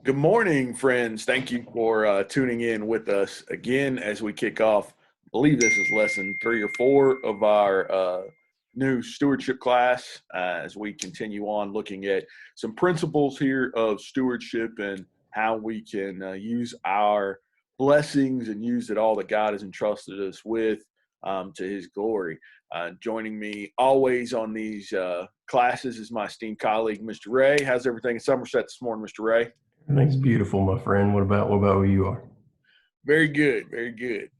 Good morning, friends. Thank you for tuning in with us again as we kick off. I believe this is lesson 3 or 4 of our new stewardship class as we continue on looking at some principles here of stewardship and how we can use our blessings and use it all that God has entrusted us with to his glory. Joining me always on these classes is my esteemed colleague, Mr. Ray. How's everything in Somerset this morning, Mr. Ray? Everything's beautiful, my friend. What about where you are? Very good, very good.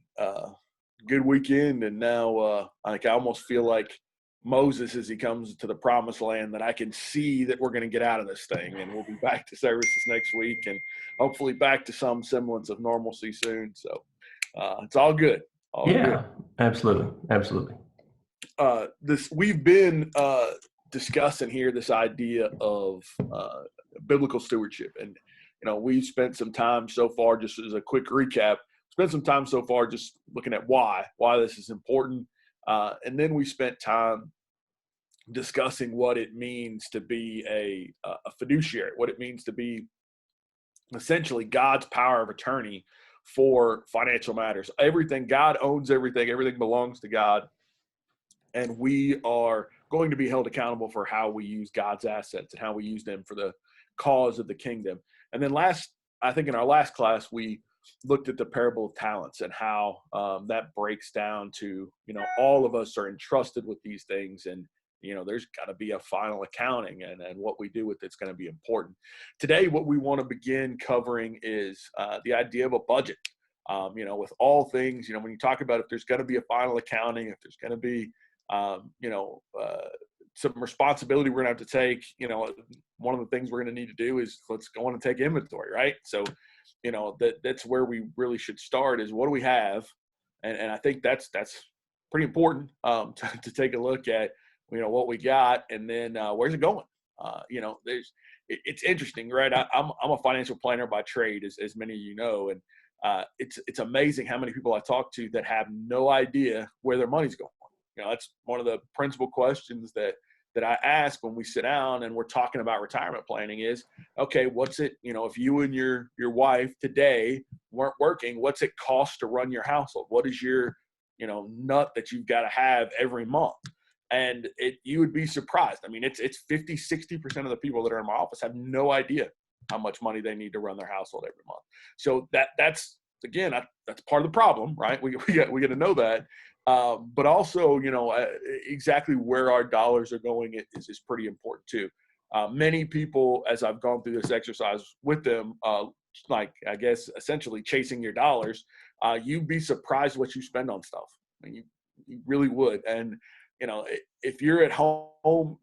Good weekend, and now I almost feel like Moses as he comes to the promised land, that I can see that we're going to get out of this thing, and we'll be back to services next week, and hopefully back to some semblance of normalcy soon. So it's all good, all good. Yeah, absolutely, absolutely. This we've been discussing here this idea of biblical stewardship, and we've spent some time so far, just as a quick recap, spent some time so far just looking at why this is important, and then we spent time discussing what it means to be a fiduciary, what it means to be essentially God's power of attorney for financial matters. Everything, God owns everything, everything belongs to God, and we are going to be held accountable for how we use God's assets and how we use them for the cause of the kingdom. And then I think in our last class, we looked at the parable of talents and how that breaks down to, all of us are entrusted with these things, and, there's got to be a final accounting, and what we do with it's going to be important. Today, what we want to begin covering is the idea of a budget. With all things, when you talk about if there's going to be a final accounting, if there's going to be some responsibility we're going to have to take, one of the things we're going to need to do is let's go on and take inventory, right? So, that's where we really should start, is what do we have? And I think that's pretty important to take a look at, what we got, and then where's it going? It's interesting, right? I'm a financial planner by trade, as many of you know, and it's amazing how many people I talk to that have no idea where their money's going. That's one of the principal questions that I ask when we sit down and we're talking about retirement planning is, okay, what's it, if you and your wife today weren't working, what's it cost to run your household? What is your, nut that you've got to have every month? And you would be surprised. I mean, it's 50, 60% of the people that are in my office have no idea how much money they need to run their household every month. So that's again, that's part of the problem, right? We got to know that. But also, exactly where our dollars are going is pretty important too. Many people, as I've gone through this exercise with them, essentially chasing your dollars, you'd be surprised what you spend on stuff. I mean, you really would. And, if you're at home,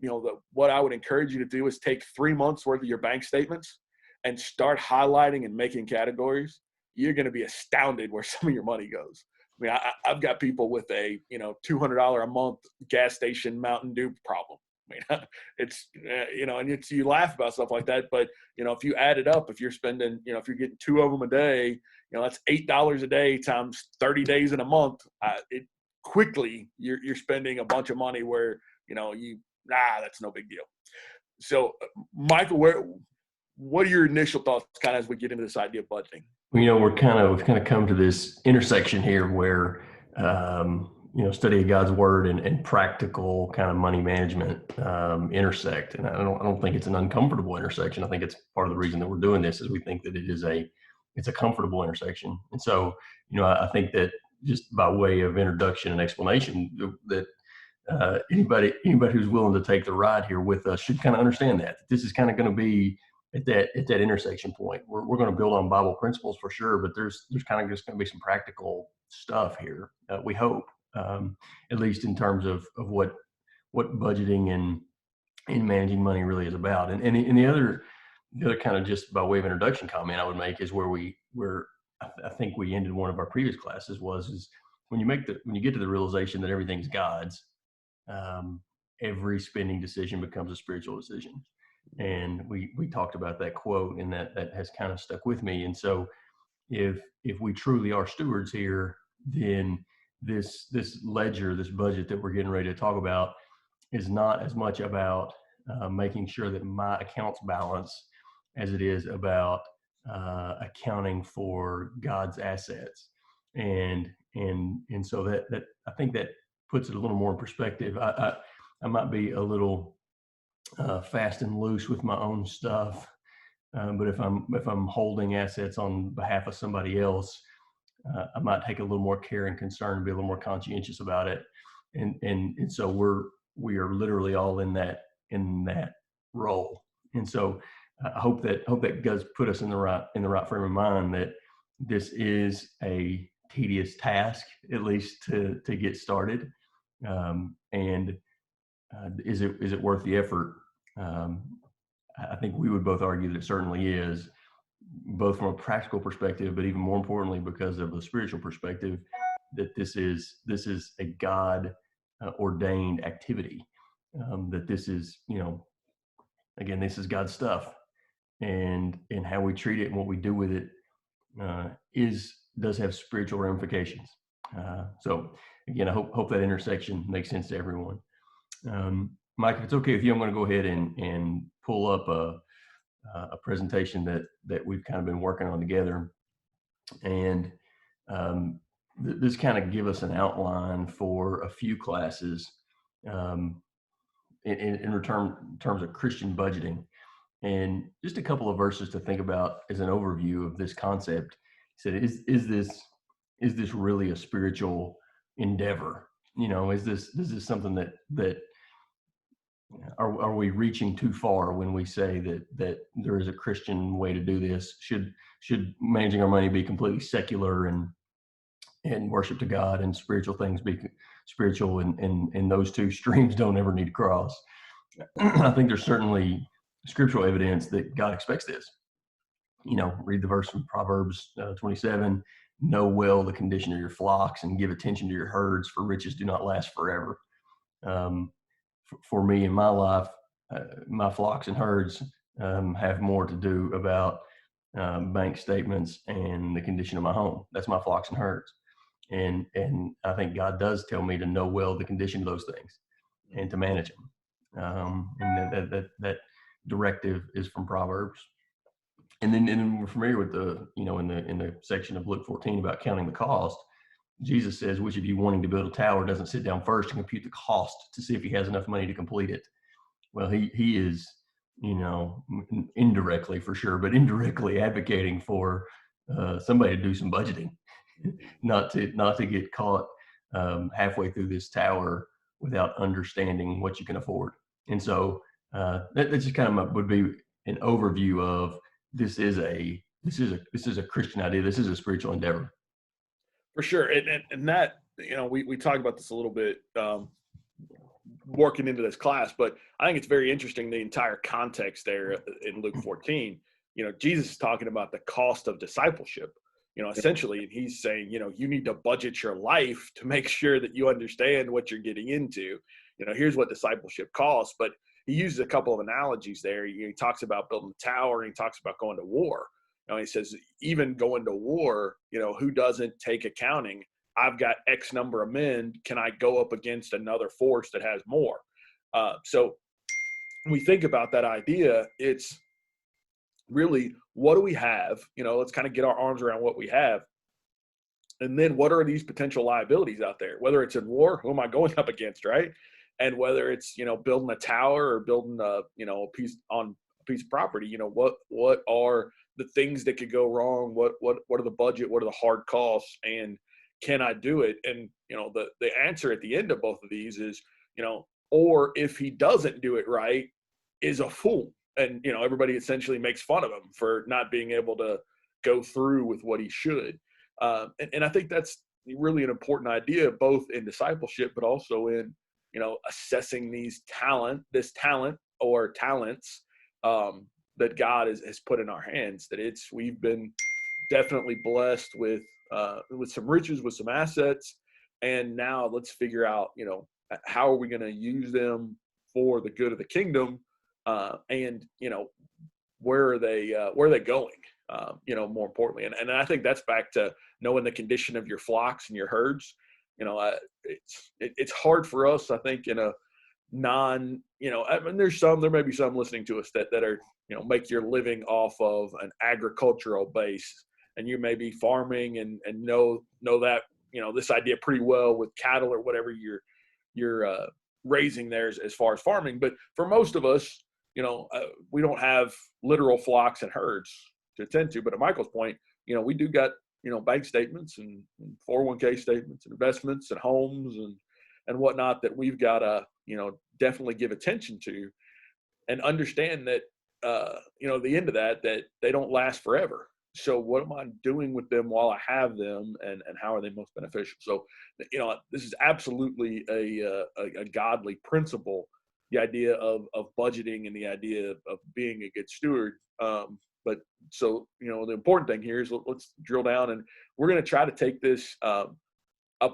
what I would encourage you to do is take 3 months worth of your bank statements and start highlighting and making categories. You're going to be astounded where some of your money goes. I mean, I've got people with a, $200 a month gas station Mountain Dew problem. I mean, it's, and you laugh about stuff like that, but, if you add it up, if you're spending, if you're getting 2 of them a day, that's $8 a day times 30 days in a month. Quickly you're spending a bunch of money where, that's no big deal. So Michael, what are your initial thoughts kind of as we get into this idea of budgeting? We've kind of come to this intersection here where, study of God's word and practical kind of money management intersect. And I don't think it's an uncomfortable intersection. I think it's part of the reason that we're doing this is we think that it's a comfortable intersection. And so, I think that just by way of introduction and explanation, that anybody who's willing to take the ride here with us should kind of understand that this is kind of going to be at that intersection point. We're going to build on Bible principles for sure, but there's kind of just going to be some practical stuff here. We hope, at least in terms of what budgeting and managing money really is about. And the other kind of just by way of introduction comment I would make is where I think we ended one of our previous classes is when you get to the realization that everything's God's, every spending decision becomes a spiritual decision. And we talked about that quote, and that has kind of stuck with me. And so if we truly are stewards here, then this ledger, this budget that we're getting ready to talk about is not as much about making sure that my account's balance as it is about accounting for God's assets, and so that I think that puts it a little more in perspective. I might be a little fast and loose with my own stuff, but if I'm holding assets on behalf of somebody else, I might take a little more care and concern and be a little more conscientious about it. And so we are literally all in that role. And so I hope that does put us in the right frame of mind, that this is a tedious task, at least to get started. And is it worth the effort? I think we would both argue that it certainly is, both from a practical perspective, but even more importantly, because of the spiritual perspective, that this is a God ordained activity. That this is, again, this is God's stuff, and how we treat it and what we do with it does have spiritual ramifications. So again, I hope that intersection makes sense to everyone. Mike, if it's okay with you, I'm going to go ahead and pull up a presentation that we've kind of been working on together, and this kind of give us an outline for a few classes in terms of Christian budgeting, and just a couple of verses to think about as an overview of this concept. He said, is this really a spiritual endeavor? Is this something that are we reaching too far when we say that there is a Christian way to do this? Should managing our money be completely secular and worship to God, and spiritual things be spiritual, and those two streams don't ever need to cross? I think there's certainly scriptural evidence that God expects this. Read the verse from Proverbs 27, know well the condition of your flocks and give attention to your herds, for riches do not last forever. For me in my life, my flocks and herds have more to do about bank statements and the condition of my home. That's my flocks and herds. And I think God does tell me to know well the condition of those things and to manage them. And that directive is from Proverbs. And then we're familiar with in the section of Luke 14 about counting the cost. Jesus says, which of you wanting to build a tower doesn't sit down first and compute the cost to see if he has enough money to complete it? Well, he is, indirectly for sure, but indirectly advocating for somebody to do some budgeting, not to get caught halfway through this tower without understanding what you can afford. And so that just kind of would be an overview of this is a Christian idea. This is a spiritual endeavor. For sure. And that, we talked about this a little bit working into this class, but I think it's very interesting, the entire context there in Luke 14. Jesus is talking about the cost of discipleship, essentially, and he's saying, you need to budget your life to make sure that you understand what you're getting into. Here's what discipleship costs. But he uses a couple of analogies there. He talks about building a tower, and he talks about going to war. He says, even going to war, who doesn't take accounting? I've got X number of men. Can I go up against another force that has more? So when we think about that idea, it's really, what do we have? Let's kind of get our arms around what we have. And then what are these potential liabilities out there? Whether it's in war, who am I going up against, right? And whether it's, building a tower or building a piece of property, what are the things that could go wrong? What are the budget? What are the hard costs? And can I do it? And, the answer at the end of both of these is, or if he doesn't do it right, is a fool. And, everybody essentially makes fun of him for not being able to go through with what he should. And I think that's really an important idea, both in discipleship, but also in, assessing this talent or talents that God has put in our hands. That we've been definitely blessed with some riches, with some assets, and now let's figure out, how are we going to use them for the good of the kingdom, and where are they going? More importantly, and I think that's back to knowing the condition of your flocks and your herds. It's hard for us, I think, in a I mean, there may be some listening to us that are, make your living off of an agricultural base, and you may be farming and know that, this idea pretty well with cattle or whatever you're raising there as far as farming. But for most of us, we don't have literal flocks and herds to attend to. But at Michael's point, we do got, bank statements and 401k statements and investments and homes and whatnot that we've got to, definitely give attention to and understand that, the end of that they don't last forever. So what am I doing with them while I have them, and how are they most beneficial? So, this is absolutely a godly principle, the idea of budgeting and the idea of being a good steward. But so, the important thing here is let's drill down, and we're going to try to take this a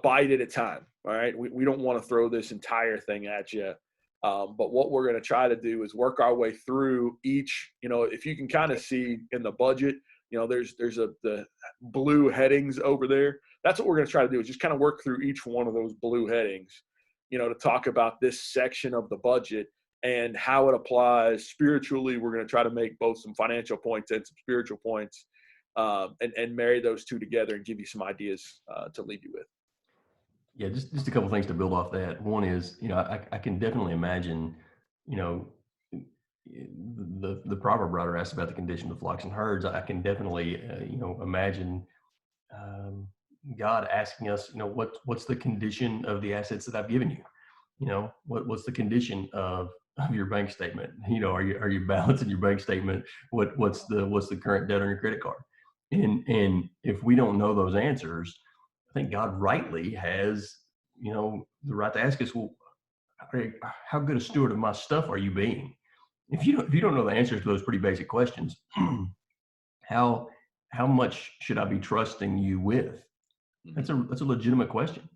bite at a time. All right. We don't want to throw this entire thing at you. But what we're going to try to do is work our way through each, if you can kind of see in the budget, there's the blue headings over there. That's what we're going to try to do, is just kind of work through each one of those blue headings, to talk about this section of the budget and how it applies spiritually. We're going to try to make both some financial points and some spiritual points, and marry those two together and give you some ideas to leave you with. Yeah, just a couple of things to build off that. One is, I can definitely imagine, the proverb writer asked about the condition of flocks and herds. I can definitely, imagine God asking us, what's the condition of the assets that I've given you? What's the condition of your bank statement? Are you balancing your bank statement? What's the current debt on your credit card? And if we don't know those answers, I think God rightly has, the right to ask us, well, how good a steward of my stuff are you being? If you don't know the answers to those pretty basic questions, how much should I be trusting you with? That's a legitimate question.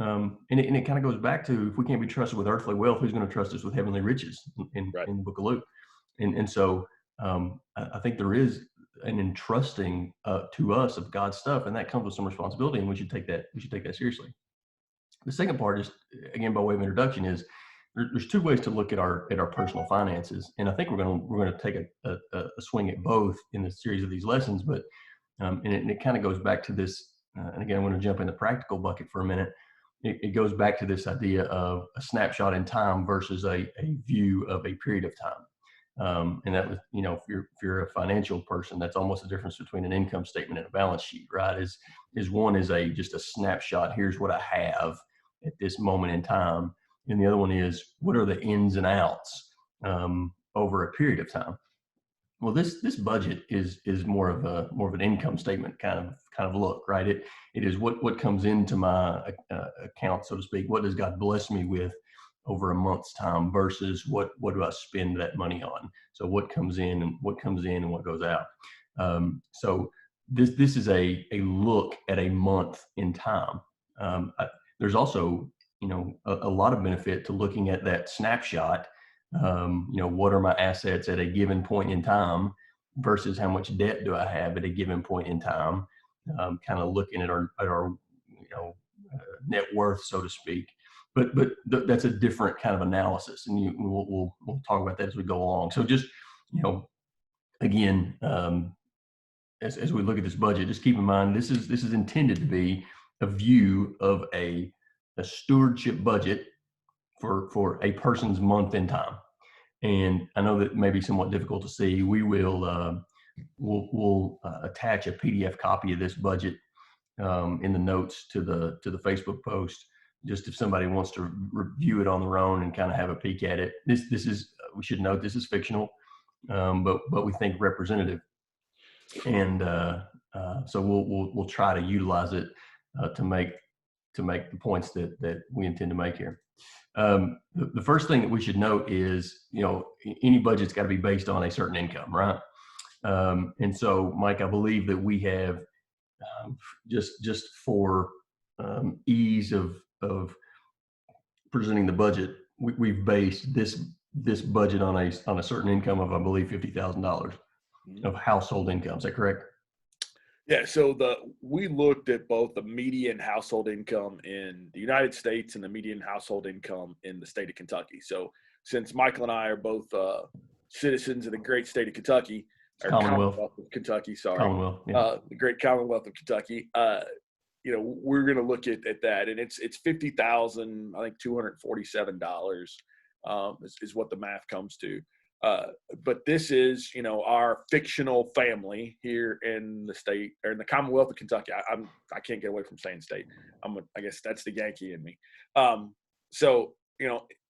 And it kind of goes back to, if we can't be trusted with earthly wealth, who's going to trust us with heavenly riches in the book of Luke? And so I think there is an entrusting to us of God's stuff, and that comes with some responsibility, and we should take that seriously. The second part, is, again, by way of introduction, is there's two ways to look at our personal finances, and I think we're going to take a swing at both in the series of these lessons. But and it kind of goes back to this, and again, I'm going to jump in the practical bucket for a minute. It goes back to this idea of a snapshot in time versus a view of a period of time. And that was, if you're a financial person, that's almost the difference between an income statement and a balance sheet, right? Is one is just a snapshot. Here's what I have at this moment in time. And the other one is, what are the ins and outs over a period of time? Well, this budget is more of an income statement kind of look, right? It is what comes into my account, so to speak. What does God bless me with over a month's time versus what do I spend that money on? So what comes in and what goes out. So this is a look at a month in time. There's also, a lot of benefit to looking at that snapshot. What are my assets at a given point in time versus how much debt do I have at a given point in time? Kind of looking at our net worth, so to speak. But that's a different kind of analysis, and we'll talk about that as we go along. So just, again, as we look at this budget, just keep in mind this is intended to be a view of a stewardship budget for a person's month in time. And I know that may be somewhat difficult to see. We will we'll attach a PDF copy of this budget in the notes to the Facebook post, just if somebody wants to review it on their own and kind of have a peek at it. This is, we should note, this is fictional, but we think representative, and so we'll try to utilize it to make the points that we intend to make here. The first thing that we should note is, any budget's got to be based on a certain income, right? And so, Mike, I believe that we have just for ease of presenting the budget, we've based this budget on a certain income of, I believe, $50,000 of household income. Is that correct? Yeah, so we looked at both the median household income in the United States and the median household income in the state of Kentucky. So since Michael and I are both citizens of the great state of Kentucky, It's or Commonwealth. Commonwealth of Kentucky, sorry, Commonwealth. Yeah. the great Commonwealth of Kentucky, we're going to look at that, and it's $50,000, I think $247 is what the math comes to. But this is, our fictional family here in the state or in the Commonwealth of Kentucky. I can't get away from saying state. I guess that's the Yankee in me. So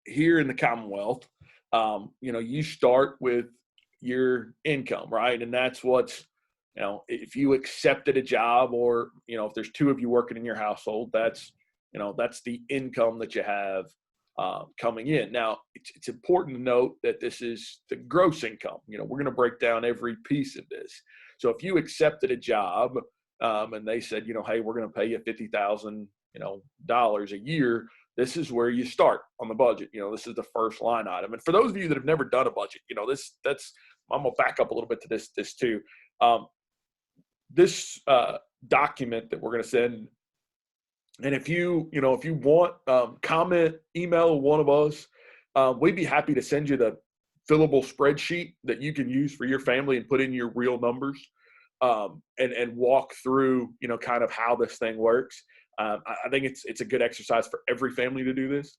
here in the Commonwealth, you start with your income, right? And that's what's, if you accepted a job, or if there's two of you working in your household, that's the income that you have coming in. Now, it's important to note that this is the gross income. We're going to break down every piece of this. So if you accepted a job and they said, hey, we're going to pay you $50,000, dollars a year, this is where you start on the budget. This is the first line item. And for those of you that have never done a budget, I'm going to back up a little bit to this too. This document that we're going to send, and if you want, comment, email one of us. We'd be happy to send you the fillable spreadsheet that you can use for your family and put in your real numbers, and walk through, kind of how this thing works. I think it's a good exercise for every family to do this.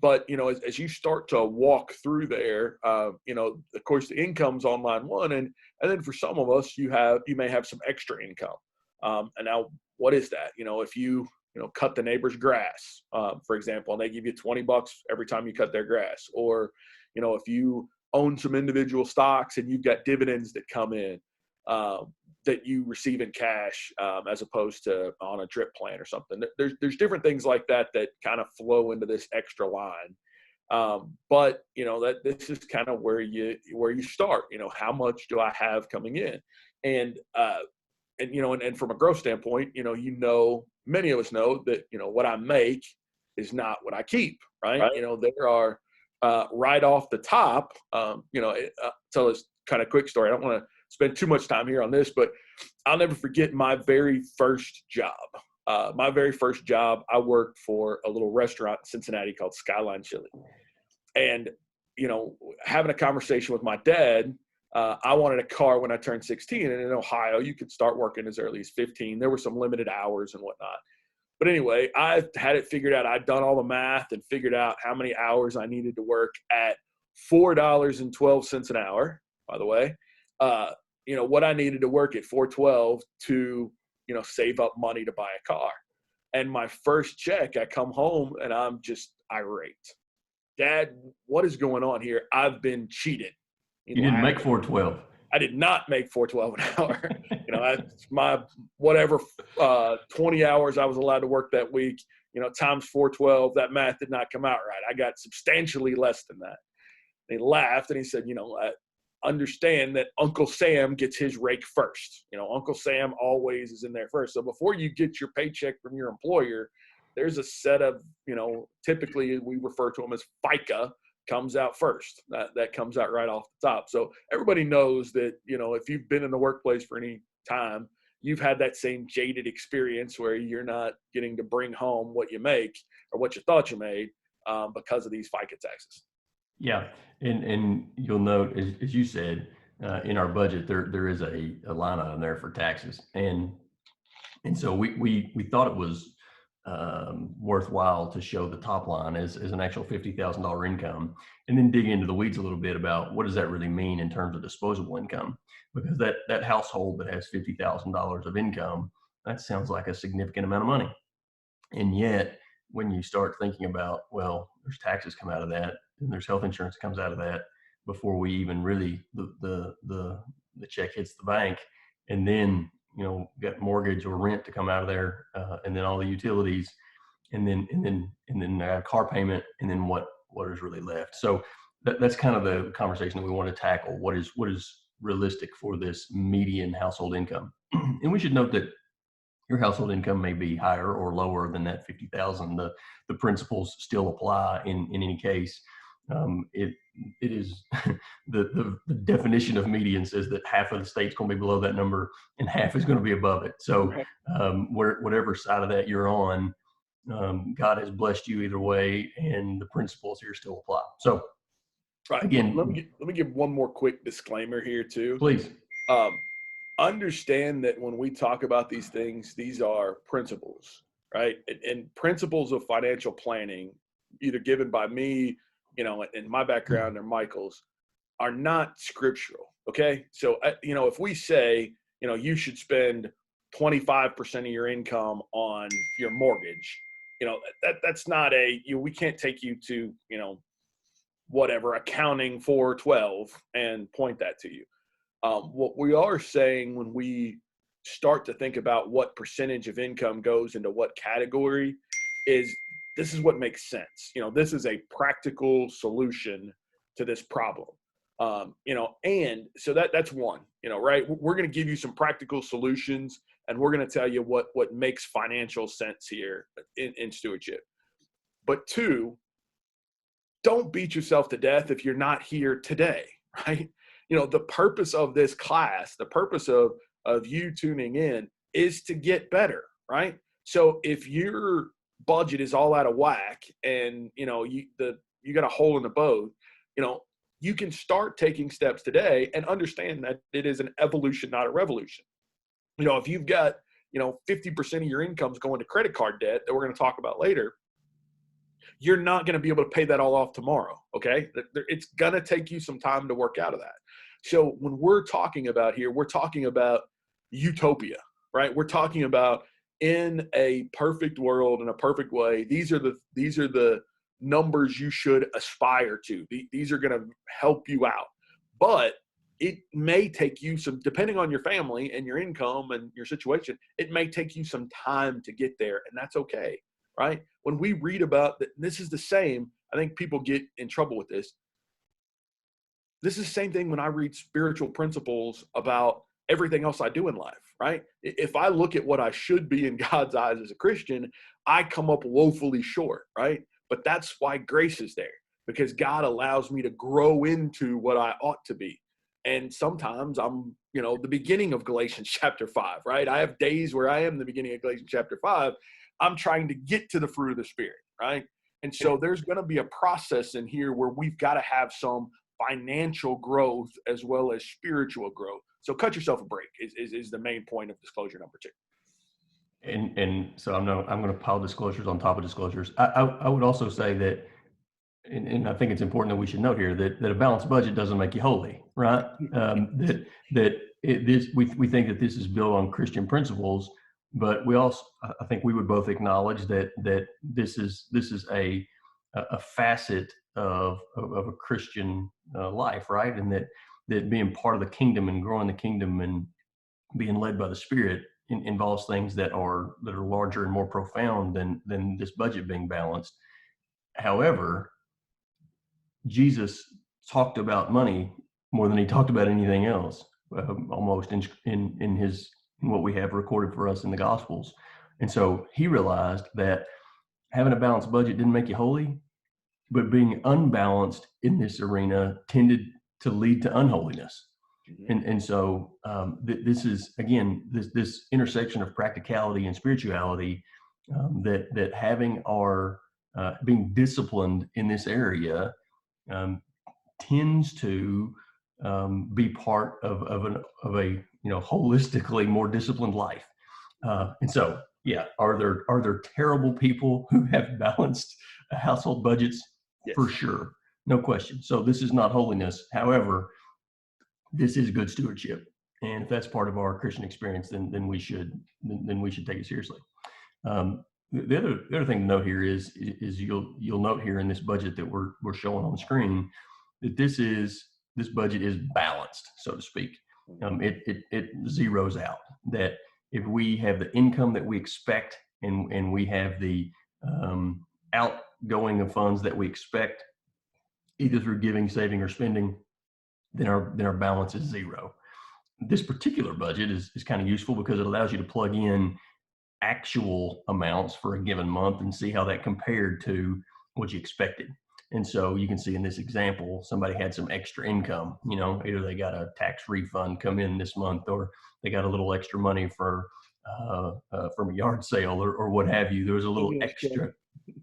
But, as you start to walk through there, of course, the income's on line one. And then for some of us, you may have some extra income. And now, what is that? If you, cut the neighbor's grass, for example, and they give you $20 every time you cut their grass, or, if you own some individual stocks and you've got dividends that come in, that you receive in cash, as opposed to on a drip plan or something. There's different things like that kind of flow into this extra line. But that this is kind of where you start. How much do I have coming in? And from a growth standpoint, many of us know that what I make is not what I keep, right? There are right off the top. Tell this kind of quick story. I don't want to spend too much time here on this, but I'll never forget my very first job. My very first job, I worked for a little restaurant in Cincinnati called Skyline Chili. And, having a conversation with my dad, I wanted a car when I turned 16. And in Ohio, you could start working as early as 15. There were some limited hours and whatnot. But anyway, I had it figured out. I'd done all the math and figured out how many hours I needed to work at $4.12 an hour, by the way. What I needed to work at $4.12 to, save up money to buy a car. And my first check, I come home and I'm just irate. Dad, what is going on here? I've been cheated. You didn't make $4.12. I did not make $4.12 an hour. My whatever 20 hours I was allowed to work that week, times $4.12, that math did not come out right. I got substantially less than that. And he laughed and he said, understand that Uncle Sam gets his rake first. Uncle Sam always is in there first. So before you get your paycheck from your employer, there's a set of, typically we refer to them as FICA, comes out first. That comes out right off the top. So everybody knows that, if you've been in the workplace for any time, you've had that same jaded experience where you're not getting to bring home what you make or what you thought you made because of these FICA taxes. Yeah. And you'll note, as you said, in our budget, there is a line item there for taxes. And so we thought it was worthwhile to show the top line as an actual $50,000 income, and then dig into the weeds a little bit about what does that really mean in terms of disposable income, because that household that has $50,000 of income, that sounds like a significant amount of money. And yet when you start thinking about, well, there's taxes come out of that and there's health insurance that comes out of that before we even really the check hits the bank, and then got mortgage or rent to come out of there, and then all the utilities, and then car payment, and then what is really left. So that's kind of the conversation that we want to tackle. What is realistic for this median household income? And we should note that your household income may be higher or lower than that 50,000. The principles still apply in any case. it is the definition of median says that half of the state's going to be below that number and half is going to be above it. So whatever side of that you're on, God has blessed you either way, and the principles here still apply. So again, let me give one more quick disclaimer here too. Please. Understand that when we talk about these things, these are principles, right? And principles of financial planning, either given by me, in my background or Michael's, are not scriptural. Okay. So, if we say, you should spend 25% of your income on your mortgage, that's not we can't take you to, whatever accounting 412 and point that to you. What we are saying when we start to think about what percentage of income goes into what category is this is what makes sense. This is a practical solution to this problem. And so that's one, right? We're going to give you some practical solutions, and we're going to tell you what makes financial sense here in stewardship. But two, don't beat yourself to death if you're not here today, right? The purpose of this class, the purpose of you tuning in is to get better, right? So if your budget is all out of whack and, you got a hole in the boat, you can start taking steps today and understand that it is an evolution, not a revolution. If you've got, 50% of your income's going to credit card debt that we're going to talk about later, you're not going to be able to pay that all off tomorrow. Okay. It's going to take you some time to work out of that. So when we're talking about here, we're talking about utopia, right? We're talking about in a perfect world, in a perfect way. These are the numbers you should aspire to. These are going to help you out, but it may take you some, depending on your family and your income and your situation, it may take you some time to get there, and that's okay. Right? When we read about that, this is the same. I think people get in trouble with this. This is the same thing when I read spiritual principles about everything else I do in life, right? If I look at what I should be in God's eyes as a Christian, I come up woefully short, right? But that's why grace is there, because God allows me to grow into what I ought to be. And sometimes I'm, the beginning of Galatians chapter 5, right? I have days where I am the beginning of Galatians chapter 5. I'm trying to get to the fruit of the Spirit, right? And so there's going to be a process in here where we've got to have some financial growth as well as spiritual growth. So cut yourself a break is the main point of disclosure number 2. And so I'm going to pile disclosures on top of disclosures. I would also say that, and I think it's important that we should note here that a balanced budget doesn't make you holy, right? We think that this is built on Christian principles. But we also, I think we would both acknowledge that this is a facet of a Christian life, right? And that being part of the kingdom and growing the kingdom and being led by the Spirit involves things that are larger and more profound than this budget being balanced. However, Jesus talked about money more than he talked about anything else, almost in what we have recorded for us in the Gospels. And so he realized that having a balanced budget didn't make you holy, but being unbalanced in this arena tended to lead to unholiness. And so this is, again, this intersection of practicality and spirituality, that having our being disciplined in this area tends to be part of a holistically more disciplined life. And so, yeah, are there terrible people who have balanced household budgets? Yes. For sure, no question. So this is not holiness. However, this is good stewardship, and if that's part of our Christian experience, then we should take it seriously. The other thing to note here is you'll note here in this budget that we're showing on the screen that this budget is balanced, so to speak. It zeroes out that if we have the income that we expect and we have the outgoing of funds that we expect, either through giving, saving, or spending, then our balance is zero. This particular budget is kind of useful because it allows you to plug in actual amounts for a given month and see how that compared to what you expected. And so you can see in this example, somebody had some extra income, either they got a tax refund come in this month, or they got a little extra money from a yard sale or what have you. There was a little Stimulus check. extra.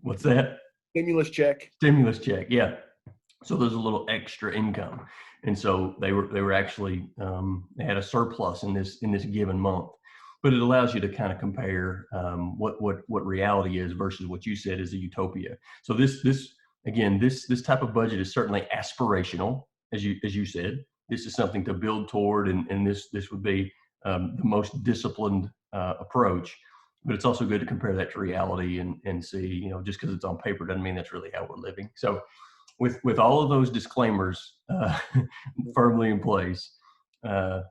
What's that? Stimulus check. Stimulus check. Yeah. So there's a little extra income. And so they were actually, they had a surplus in this given month. But it allows you to kind of compare what reality is versus what you said is a utopia. So this type of budget is certainly aspirational, as you said. This is something to build toward, and this would be the most disciplined approach. But it's also good to compare that to reality and see, just because it's on paper doesn't mean that's really how we're living. So with all of those disclaimers firmly in place,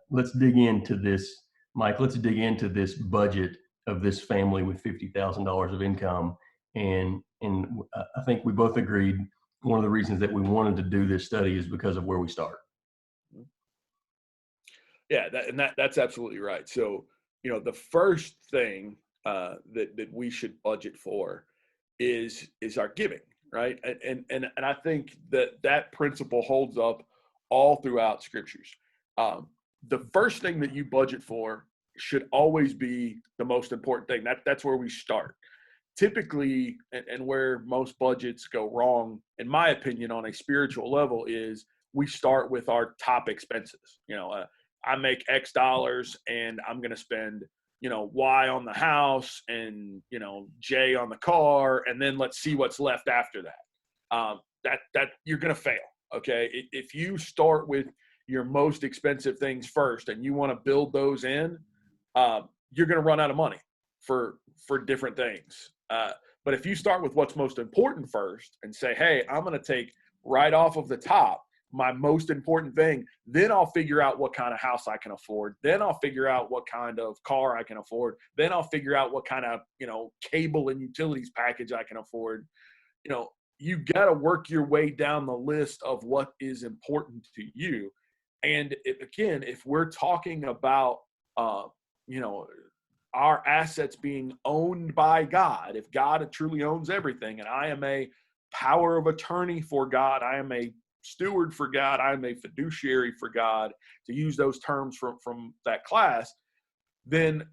let's dig into this, Mike. Let's dig into this budget of this family with $50,000 of income, and I think we both agreed one of the reasons that we wanted to do this study is because of where we start. Yeah, that's absolutely right. So, the first thing that we should budget for is our giving, right? And I think that principle holds up all throughout scriptures. The first thing that you budget for should always be the most important thing. That's where we start. Typically, and where most budgets go wrong, in my opinion, on a spiritual level, is we start with our top expenses. I make X dollars and I'm going to spend, Y on the house and, J on the car. And then let's see what's left after that. That you're going to fail. Okay. If you start with your most expensive things first and you want to build those in, you're going to run out of money for different things. But if you start with what's most important first and say, hey, I'm going to take right off of the top my most important thing, then I'll figure out what kind of house I can afford. Then I'll figure out what kind of car I can afford. Then I'll figure out what kind of, cable and utilities package I can afford. You got to work your way down the list of what is important to you. And if we're talking about, our assets being owned by God, if God truly owns everything, and I am a power of attorney for God, I am a steward for God, I'm a fiduciary for God, to use those terms from that class, then,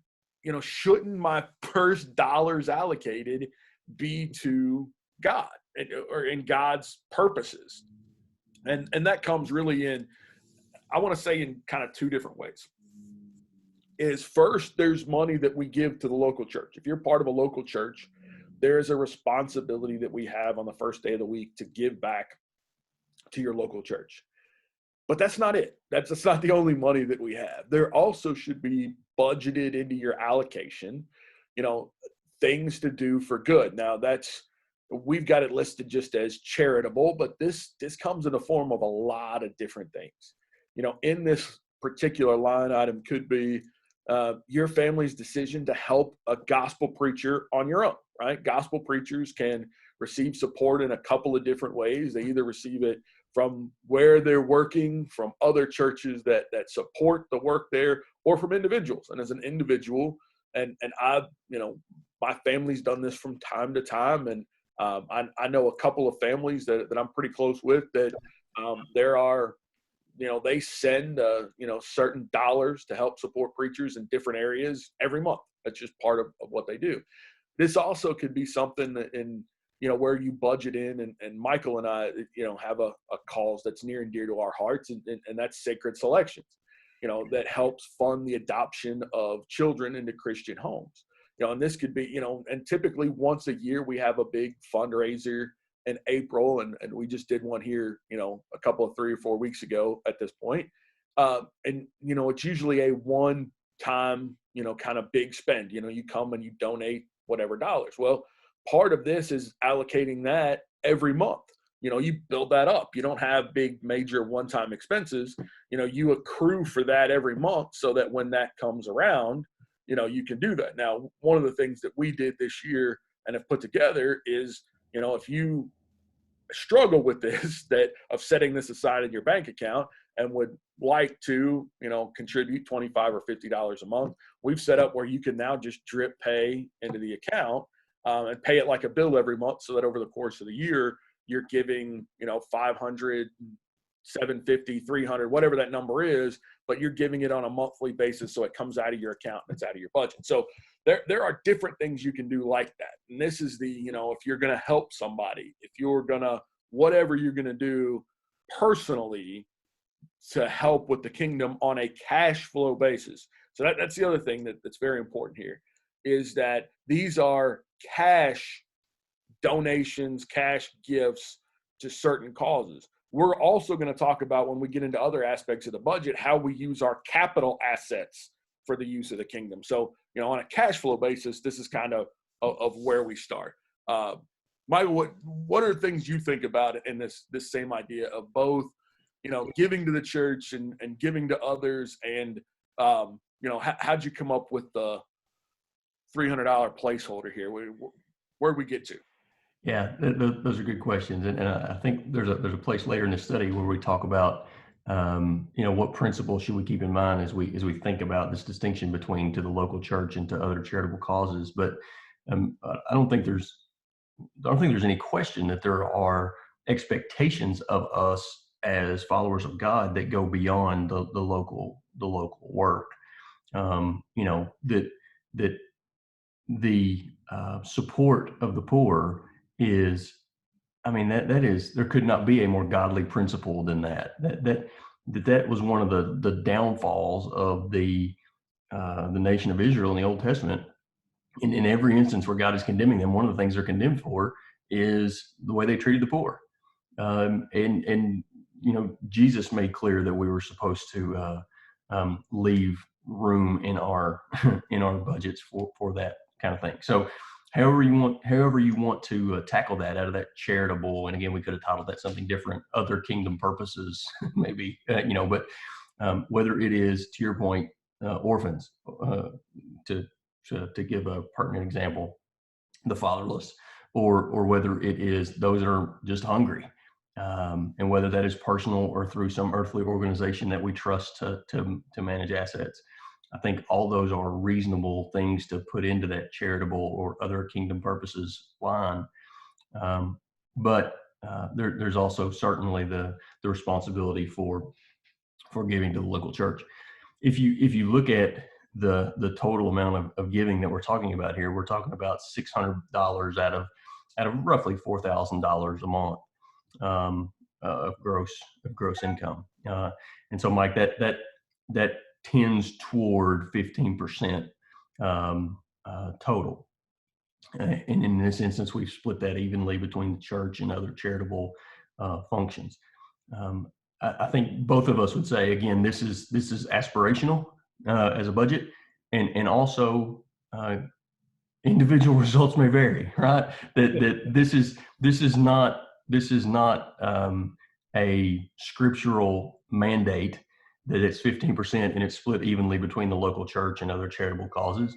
shouldn't my first dollars allocated be to God or in God's purposes? And that comes really in, I want to say, in kind of two different ways. Is first, there's money that we give to the local church. If you're part of a local church, there is a responsibility that we have on the first day of the week to give back to your local church. But that's not it. That's not the only money that we have. There also should be budgeted into your allocation, things to do for good. Now we've got it listed just as charitable, but this comes in the form of a lot of different things. In this particular line item could be your family's decision to help a gospel preacher on your own, right? Gospel preachers can receive support in a couple of different ways. They either receive it from where they're working, from other churches that support the work there, or from individuals. And as an individual, and I, my family's done this from time to time. And I know a couple of families that I'm pretty close with that there are, they send, certain dollars to help support preachers in different areas every month. That's just part of what they do. This also could be something that where you budget in, and Michael and I, have a cause that's near and dear to our hearts, and that's Sacred Selections, that helps fund the adoption of children into Christian homes. And this could be, and typically once a year we have a big fundraiser in April, and we just did one here, a couple of 3 or 4 weeks ago at this point. And, it's usually a one-time, kind of big spend. You come and you donate whatever dollars. Well, part of this is allocating that every month. You build that up. You don't have big major one-time expenses. You accrue for that every month so that when that comes around, you can do that. Now, one of the things that we did this year and have put together is, if you struggle with this, that of setting this aside in your bank account and would like to, contribute $25 or $50 a month, we've set up where you can now just drip pay into the account and pay it like a bill every month, so that over the course of the year, you're giving, 500, 750, 300, whatever that number is, but you're giving it on a monthly basis. So it comes out of your account and it's out of your budget. So there are different things you can do like that. And this is if you're going to help somebody, if you're going to, whatever you're going to do personally to help with the kingdom on a cash flow basis. So that's the other thing that's very important here, is that these are cash donations, cash gifts to certain causes. We're also going to talk about, when we get into other aspects of the budget, how we use our capital assets for the use of the kingdom. So, on a cash flow basis, this is kind of where we start. Michael, what are things you think about in this same idea of both, giving to the church and giving to others, and how'd you come up with the $300 placeholder here? Where'd we get to? Yeah, those are good questions, and I think there's a place later in the study where we talk about what principles should we keep in mind as we think about this distinction between to the local church and to other charitable causes. But I don't think there's any question that there are expectations of us as followers of God that go beyond the local work. That the support of the poor is, that is, there could not be a more godly principle than that. That was one of the downfalls of the nation of Israel in the Old Testament. In every instance where God is condemning them, one of the things they're condemned for is the way they treated the poor. And Jesus made clear that we were supposed to leave room in our budgets for that kind of thing. So however you want to tackle that out of that charitable, and again, we could have titled that something different, other kingdom purposes, maybe, but whether it is, to your point, orphans, to give a pertinent example, the fatherless, or whether it is those that are just hungry, and whether that is personal or through some earthly organization that we trust to manage assets. I think all those are reasonable things to put into that charitable or other kingdom purposes line. But there's also certainly the responsibility for giving to the local church. If you look at the total amount of giving that we're talking about here, we're talking about $600 out of roughly $4,000 a month of gross income. And so, Mike, that tends toward 15% total. And in this instance, we've split that evenly between the church and other charitable functions. I think both of us would say, again, this is aspirational as a budget, and also individual results may vary, right? That this is not a scriptural mandate that it's 15% and it's split evenly between the local church and other charitable causes.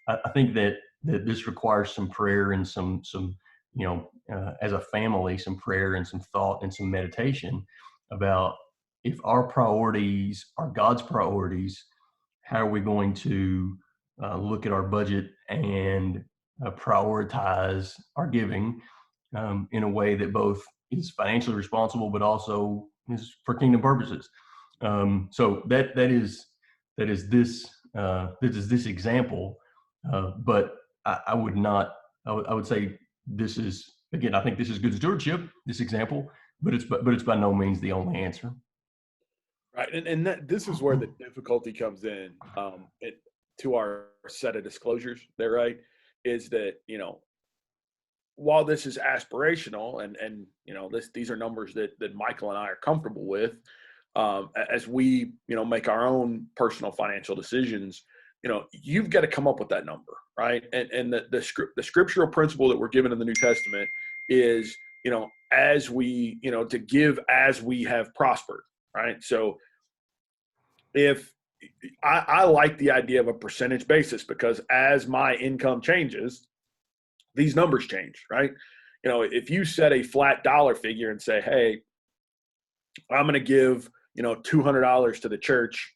I think that this requires some prayer and some as a family, some prayer and some thought and some meditation about, if our priorities are God's priorities, how are we going to look at our budget and prioritize our giving in a way that both is financially responsible, but also is for kingdom purposes. So that is this example, but I would say this is, again, I think this is good stewardship, this example, but it's by no means the only answer. Right, and this is where the difficulty comes in to our set of disclosures there, right? Is that, while this is aspirational and these are numbers that Michael and I are comfortable with, as we, make our own personal financial decisions, you've got to come up with that number, right? And the scriptural principle that we're given in the New Testament is, as we, to give as we have prospered, right? So if I like the idea of a percentage basis, because as my income changes, these numbers change, right? If you set a flat dollar figure and say, hey, I'm going to give, $200 to the church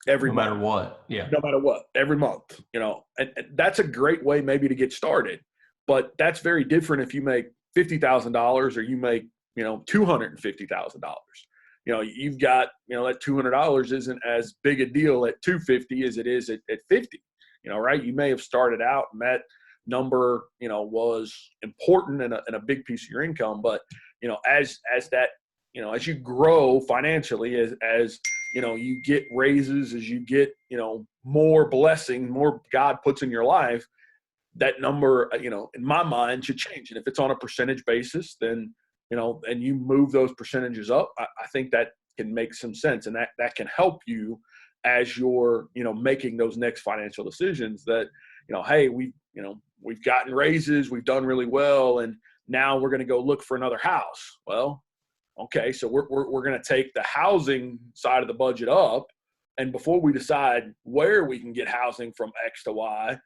every month. No matter what. Yeah. No matter what, every month, and that's a great way maybe to get started, but that's very different if you make $50,000 or you make, $250,000. You've got, that $200 isn't as big a deal at 250 as it is at 50, right? You may have started out and that number, was important and a big piece of your income, but, as that, as you grow financially, as you get raises, as you get, more blessing, more God puts in your life, that number, in my mind should change. And if it's on a percentage basis, then, and you move those percentages up, I think that can make some sense. And that can help you as you're, making those next financial decisions that, hey, we've gotten raises, we've done really well, and now we're going to go look for another house. Well, okay, so we're going to take the housing side of the budget up. And before we decide where we can get housing from X to Y,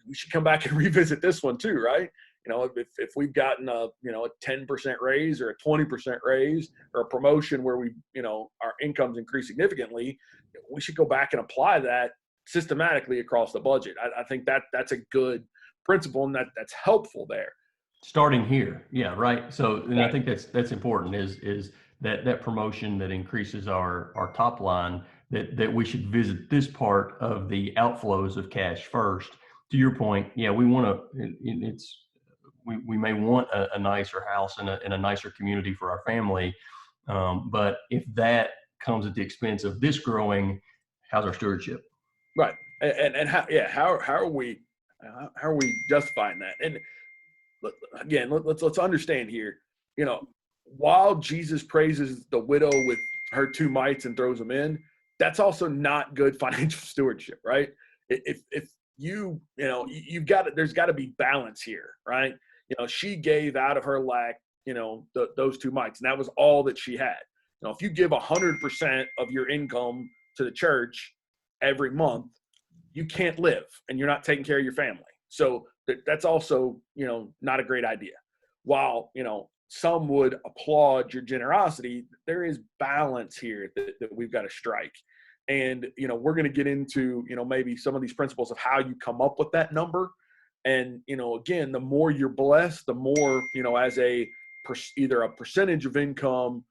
we should come back and revisit this one too, right? If we've gotten a 10% raise or a 20% raise or a promotion where we, our incomes increase significantly, we should go back and apply that systematically across the budget. I think that's a good principle, and that's helpful there. Starting here. Yeah. Right. So, and I think that's important is that promotion that increases our top line, that we should visit this part of the outflows of cash first. To your point, yeah, we want to, we may want a nicer house and a nicer community for our family. But if that comes at the expense of this growing, how's our stewardship? Right. And how are we justifying that? And again, let's understand here, while Jesus praises the widow with her 2 mites and throws them in, that's also not good financial stewardship, right? If you've got there's got to be balance here, right? She gave out of her lack, those 2 mites, and that was all that she had. If you give 100% of your income to the church every month, you can't live, and you're not taking care of your family. So that's also, not a great idea. While, some would applaud your generosity, there is balance here that we've got to strike. And, we're going to get into, maybe some of these principles of how you come up with that number. And, again, the more you're blessed, the more, as either a percentage of income,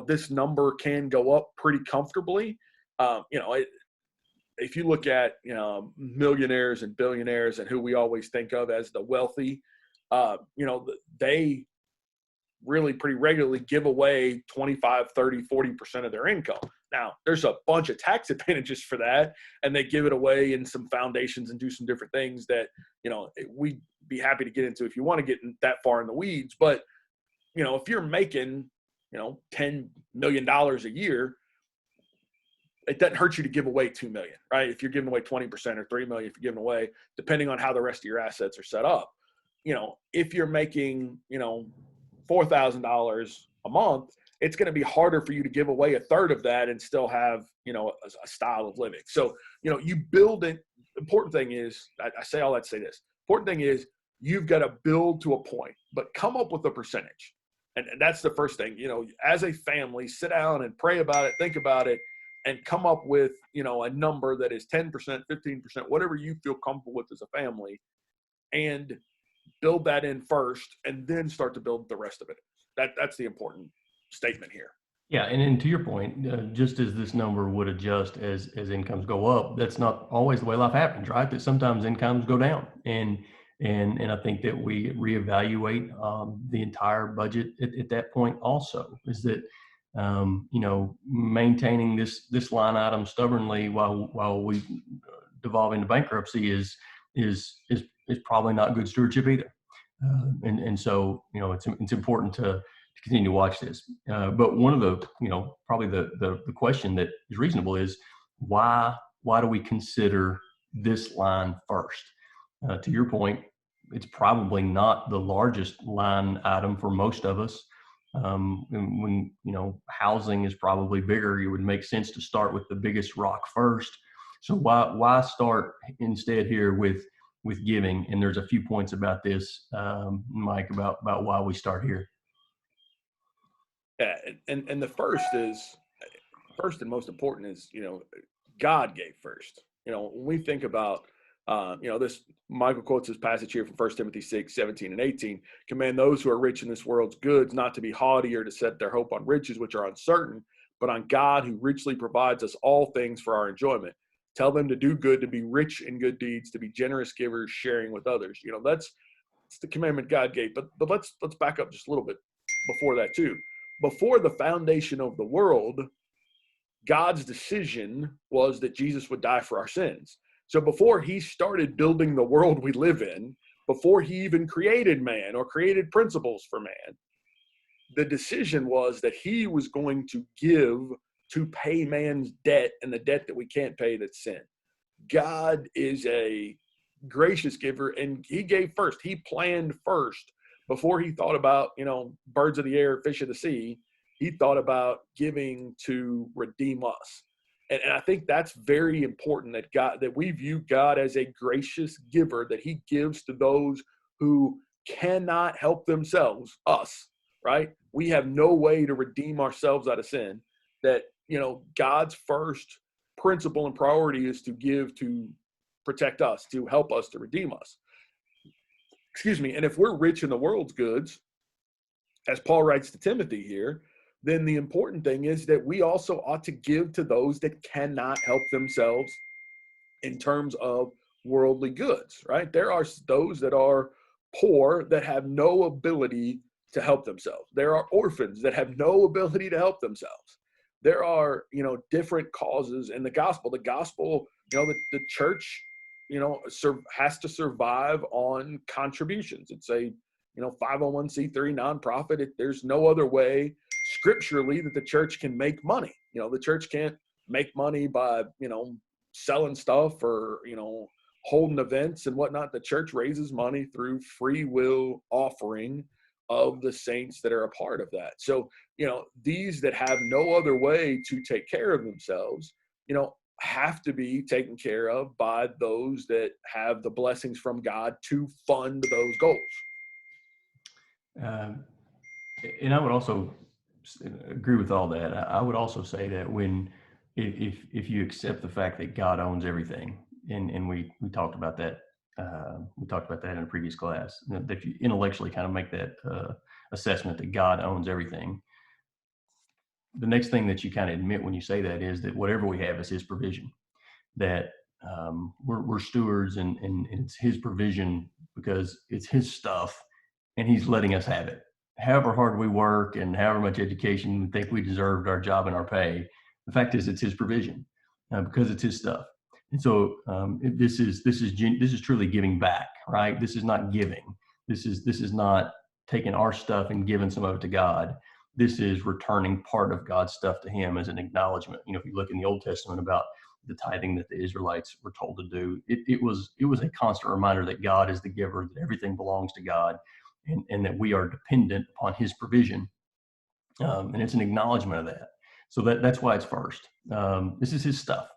this number can go up pretty comfortably. If you look at, millionaires and billionaires and who we always think of as the wealthy, they really pretty regularly give away 25, 30, 40% of their income. Now, there's a bunch of tax advantages for that, and they give it away in some foundations and do some different things that, we'd be happy to get into if you want to get that far in the weeds. But, if you're making, $10 million a year, it doesn't hurt you to give away $2 million, right? If you're giving away 20% or $3 million, if you're giving away, depending on how the rest of your assets are set up, if you're making, $4,000 a month, it's going to be harder for you to give away a third of that and still have, a style of living. So, you build it. Important thing is, I say all that to say this. Important thing is you've got to build to a point, but come up with a percentage. And that's the first thing, as a family, sit down and pray about it, think about it, and come up with, a number that is 10%, 15%, whatever you feel comfortable with as a family, and build that in first, and then start to build the rest of it. That's the important statement here. Yeah, and to your point, just as this number would adjust as incomes go up, that's not always the way life happens, right? That sometimes incomes go down, and I think that we reevaluate the entire budget at that point. Also, is that maintaining this line item stubbornly while we devolve into bankruptcy is probably not good stewardship either. And so it's important to continue to watch this. But one of the probably the question that is reasonable is why do we consider this line first? To your point, it's probably not the largest line item for most of us. When housing is probably bigger, it would make sense to start with the biggest rock first. So why start instead here with giving? And there's a few points about this, Mike, about why we start here. Yeah, and the first and most important is, God gave first. When we think about This Michael quotes this passage here from 1 Timothy 6:17 and 18. Command those who are rich in this world's goods not to be haughty or to set their hope on riches, which are uncertain, but on God who richly provides us all things for our enjoyment. Tell them to do good, to be rich in good deeds, to be generous givers, sharing with others. That's the commandment God gave. But let's back up just a little bit before that too. Before the foundation of the world, God's decision was that Jesus would die for our sins. So before he started building the world we live in, before he even created man or created principles for man, the decision was that he was going to give to pay man's debt, and the debt that we can't pay, that's sin. God is a gracious giver, and he gave first. He planned first before he thought about, birds of the air, fish of the sea. He thought about giving to redeem us. And I think that's very important, that we view God as a gracious giver, that he gives to those who cannot help themselves, us, right? We have no way to redeem ourselves out of sin. That, God's first principle and priority is to give, to protect us, to help us, to redeem us. Excuse me. And if we're rich in the world's goods, as Paul writes to Timothy here, then the important thing is that we also ought to give to those that cannot help themselves in terms of worldly goods, right? There are those that are poor that have no ability to help themselves. There are orphans that have no ability to help themselves. There are, different causes in the gospel. The gospel, the church, has to survive on contributions. It's a, 501c3 nonprofit. There's no other way scripturally that the church can make money. The church can't make money by, selling stuff or, holding events and whatnot. The church raises money through free will offering of the saints that are a part of that. So, these that have no other way to take care of themselves, have to be taken care of by those that have the blessings from God to fund those goals. And I would also agree with all that. I would also say that if you accept the fact that God owns everything, and we talked about that, in a previous class, that if you intellectually kind of make that assessment that God owns everything, the next thing that you kind of admit when you say that is that whatever we have is his provision, that we're stewards, and it's his provision because it's his stuff and he's letting us have it. However hard we work and however much education we think we deserved our job and our pay, the fact is it's his provision because it's his stuff. And so this is truly giving back, right? This is not giving. This is not taking our stuff and giving some of it to God. This is returning part of God's stuff to him as an acknowledgement. If you look in the Old Testament about the tithing that the Israelites were told to do, it was a constant reminder that God is the giver, that everything belongs to God, and that we are dependent upon his provision. And it's an acknowledgement of that. So that's why it's first. This is his stuff.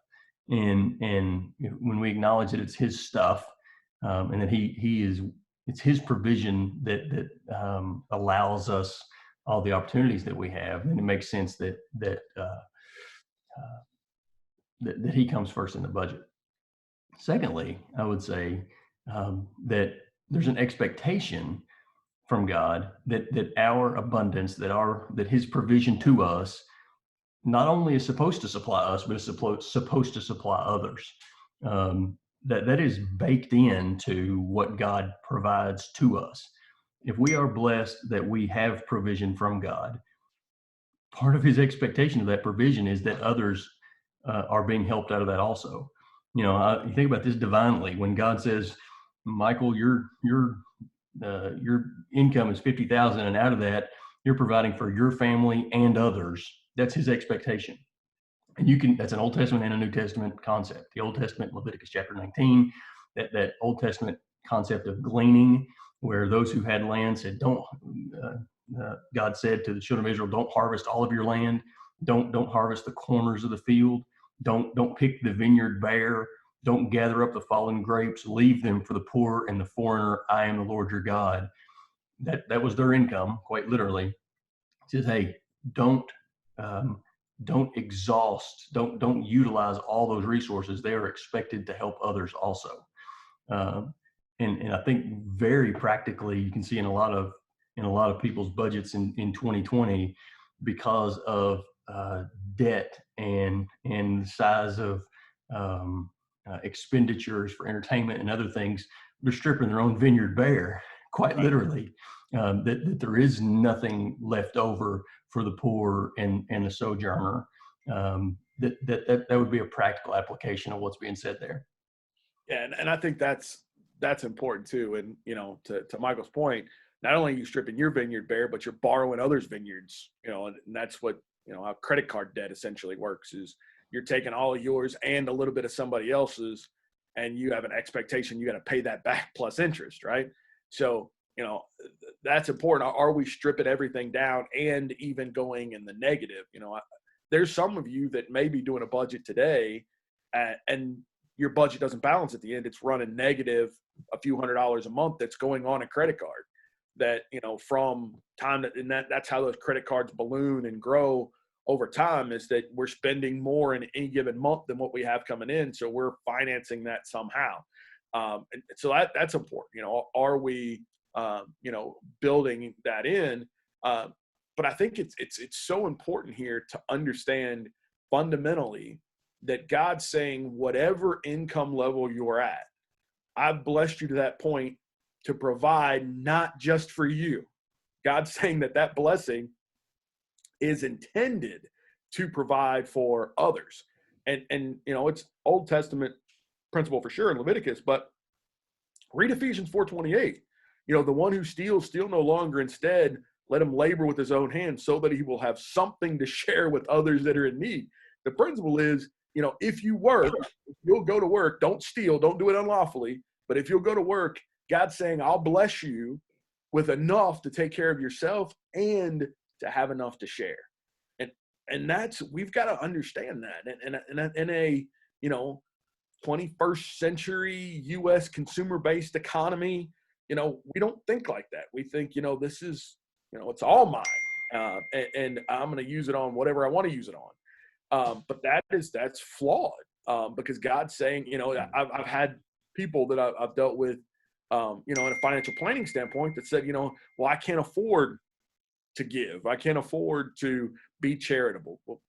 And when we acknowledge that it's his stuff, and that it's his provision that allows us all the opportunities that we have, then it makes sense that he comes first in the budget. Secondly, I would say that there's an expectation from God that our abundance, that his provision to us, not only is supposed to supply us, but is supposed to supply others. That is baked into what God provides to us. If we are blessed that we have provision from God, part of his expectation of that provision is that others are being helped out of that also. You think about this divinely. When God says, Michael, your income is $50,000, and out of that, you're providing for your family and others. That's his expectation. And that's an Old Testament and a New Testament concept. The Old Testament, Leviticus chapter 19, that Old Testament concept of gleaning, where those who had land said, God said to the children of Israel, don't harvest all of your land. Don't harvest the corners of the field. Don't pick the vineyard bare. Don't gather up the fallen grapes. Leave them for the poor and the foreigner. I am the Lord your God. That was their income, quite literally. It says, hey, don't exhaust, don't utilize all those resources. They are expected to help others also. And I think very practically, you can see in a lot of people's budgets in 2020, because of debt and the size of expenditures for entertainment and other things, they're stripping their own vineyard bare, quite literally. That there is nothing left over for the poor and the sojourner. That would be a practical application of what's being said there. Yeah, and I think that's important too. And to Michael's point, not only are you stripping your vineyard bare, but you're borrowing others' vineyards. And that's what how credit card debt essentially works: is you're taking all of yours and a little bit of somebody else's, and you have an expectation you got to pay that back plus interest, right? So that's important. Are we stripping everything down and even going in the negative? There's some of you that may be doing a budget today, and your budget doesn't balance at the end. It's running negative a few $100s a month that's going on a credit card. That from time that's how those credit cards balloon and grow over time, is that we're spending more in any given month than what we have coming in, so we're financing that somehow. And so that's important. Are we building that in? But I think it's so important here to understand fundamentally that God's saying, whatever income level you're at, I've blessed you to that point to provide not just for you. God's saying that blessing is intended to provide for others. And it's Old Testament principle for sure in Leviticus, but read Ephesians 4:28. The one who steals, steal no longer. Instead, let him labor with his own hands so that he will have something to share with others that are in need. The principle is, if you work, you'll go to work. Don't steal. Don't do it unlawfully. But if you'll go to work, God's saying, I'll bless you with enough to take care of yourself and to have enough to share. And we've got to understand that. And in a 21st century U.S. consumer-based economy, we don't think like that. We think, this is, it's all mine, and I'm going to use it on whatever I want to use it on. But that's flawed, because God's saying, I've had people that I've dealt with, in a financial planning standpoint, that said, well, I can't afford to give. I can't afford to be charitable. Well,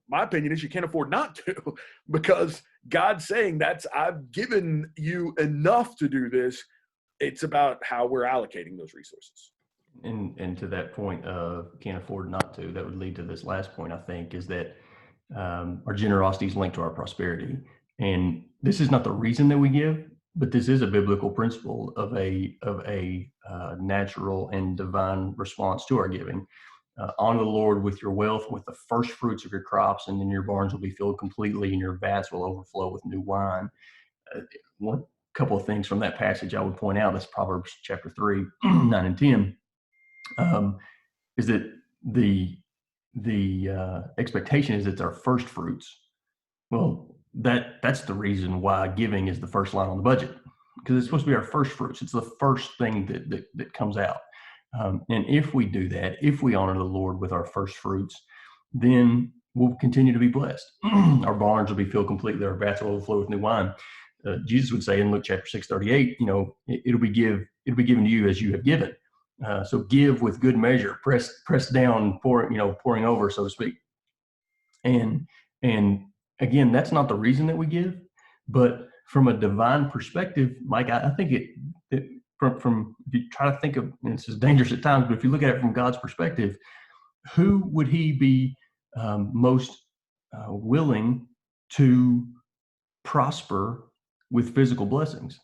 my opinion is you can't afford not to, because God's saying I've given you enough to do this. It's about how we're allocating those resources. And to that point of can't afford not to, that would lead to this last point, I think, is that our generosity is linked to our prosperity. And this is not the reason that we give, but this is a biblical principle of a natural and divine response to our giving. Honor the Lord with your wealth, with the first fruits of your crops, and then your barns will be filled completely and your vats will overflow with new wine. One couple of things from that passage I would point out, that's Proverbs chapter 3, 9 and 10, is that the expectation is it's our first fruits. Well, that's the reason why giving is the first line on the budget, because it's supposed to be our first fruits. It's the first thing that comes out. And if we do that, if we honor the Lord with our first fruits, then we'll continue to be blessed. Our barns will be filled completely. Our vats will overflow with new wine. Jesus would say in Luke chapter 6:38, it'll be given to you as you have given. So give with good measure, press down, pouring over, so to speak. And again, that's not the reason that we give, but from a divine perspective, Mike, I think from if you try to think of, and this is dangerous at times, but if you look at it from God's perspective, who would he be most willing to prosper with physical blessings?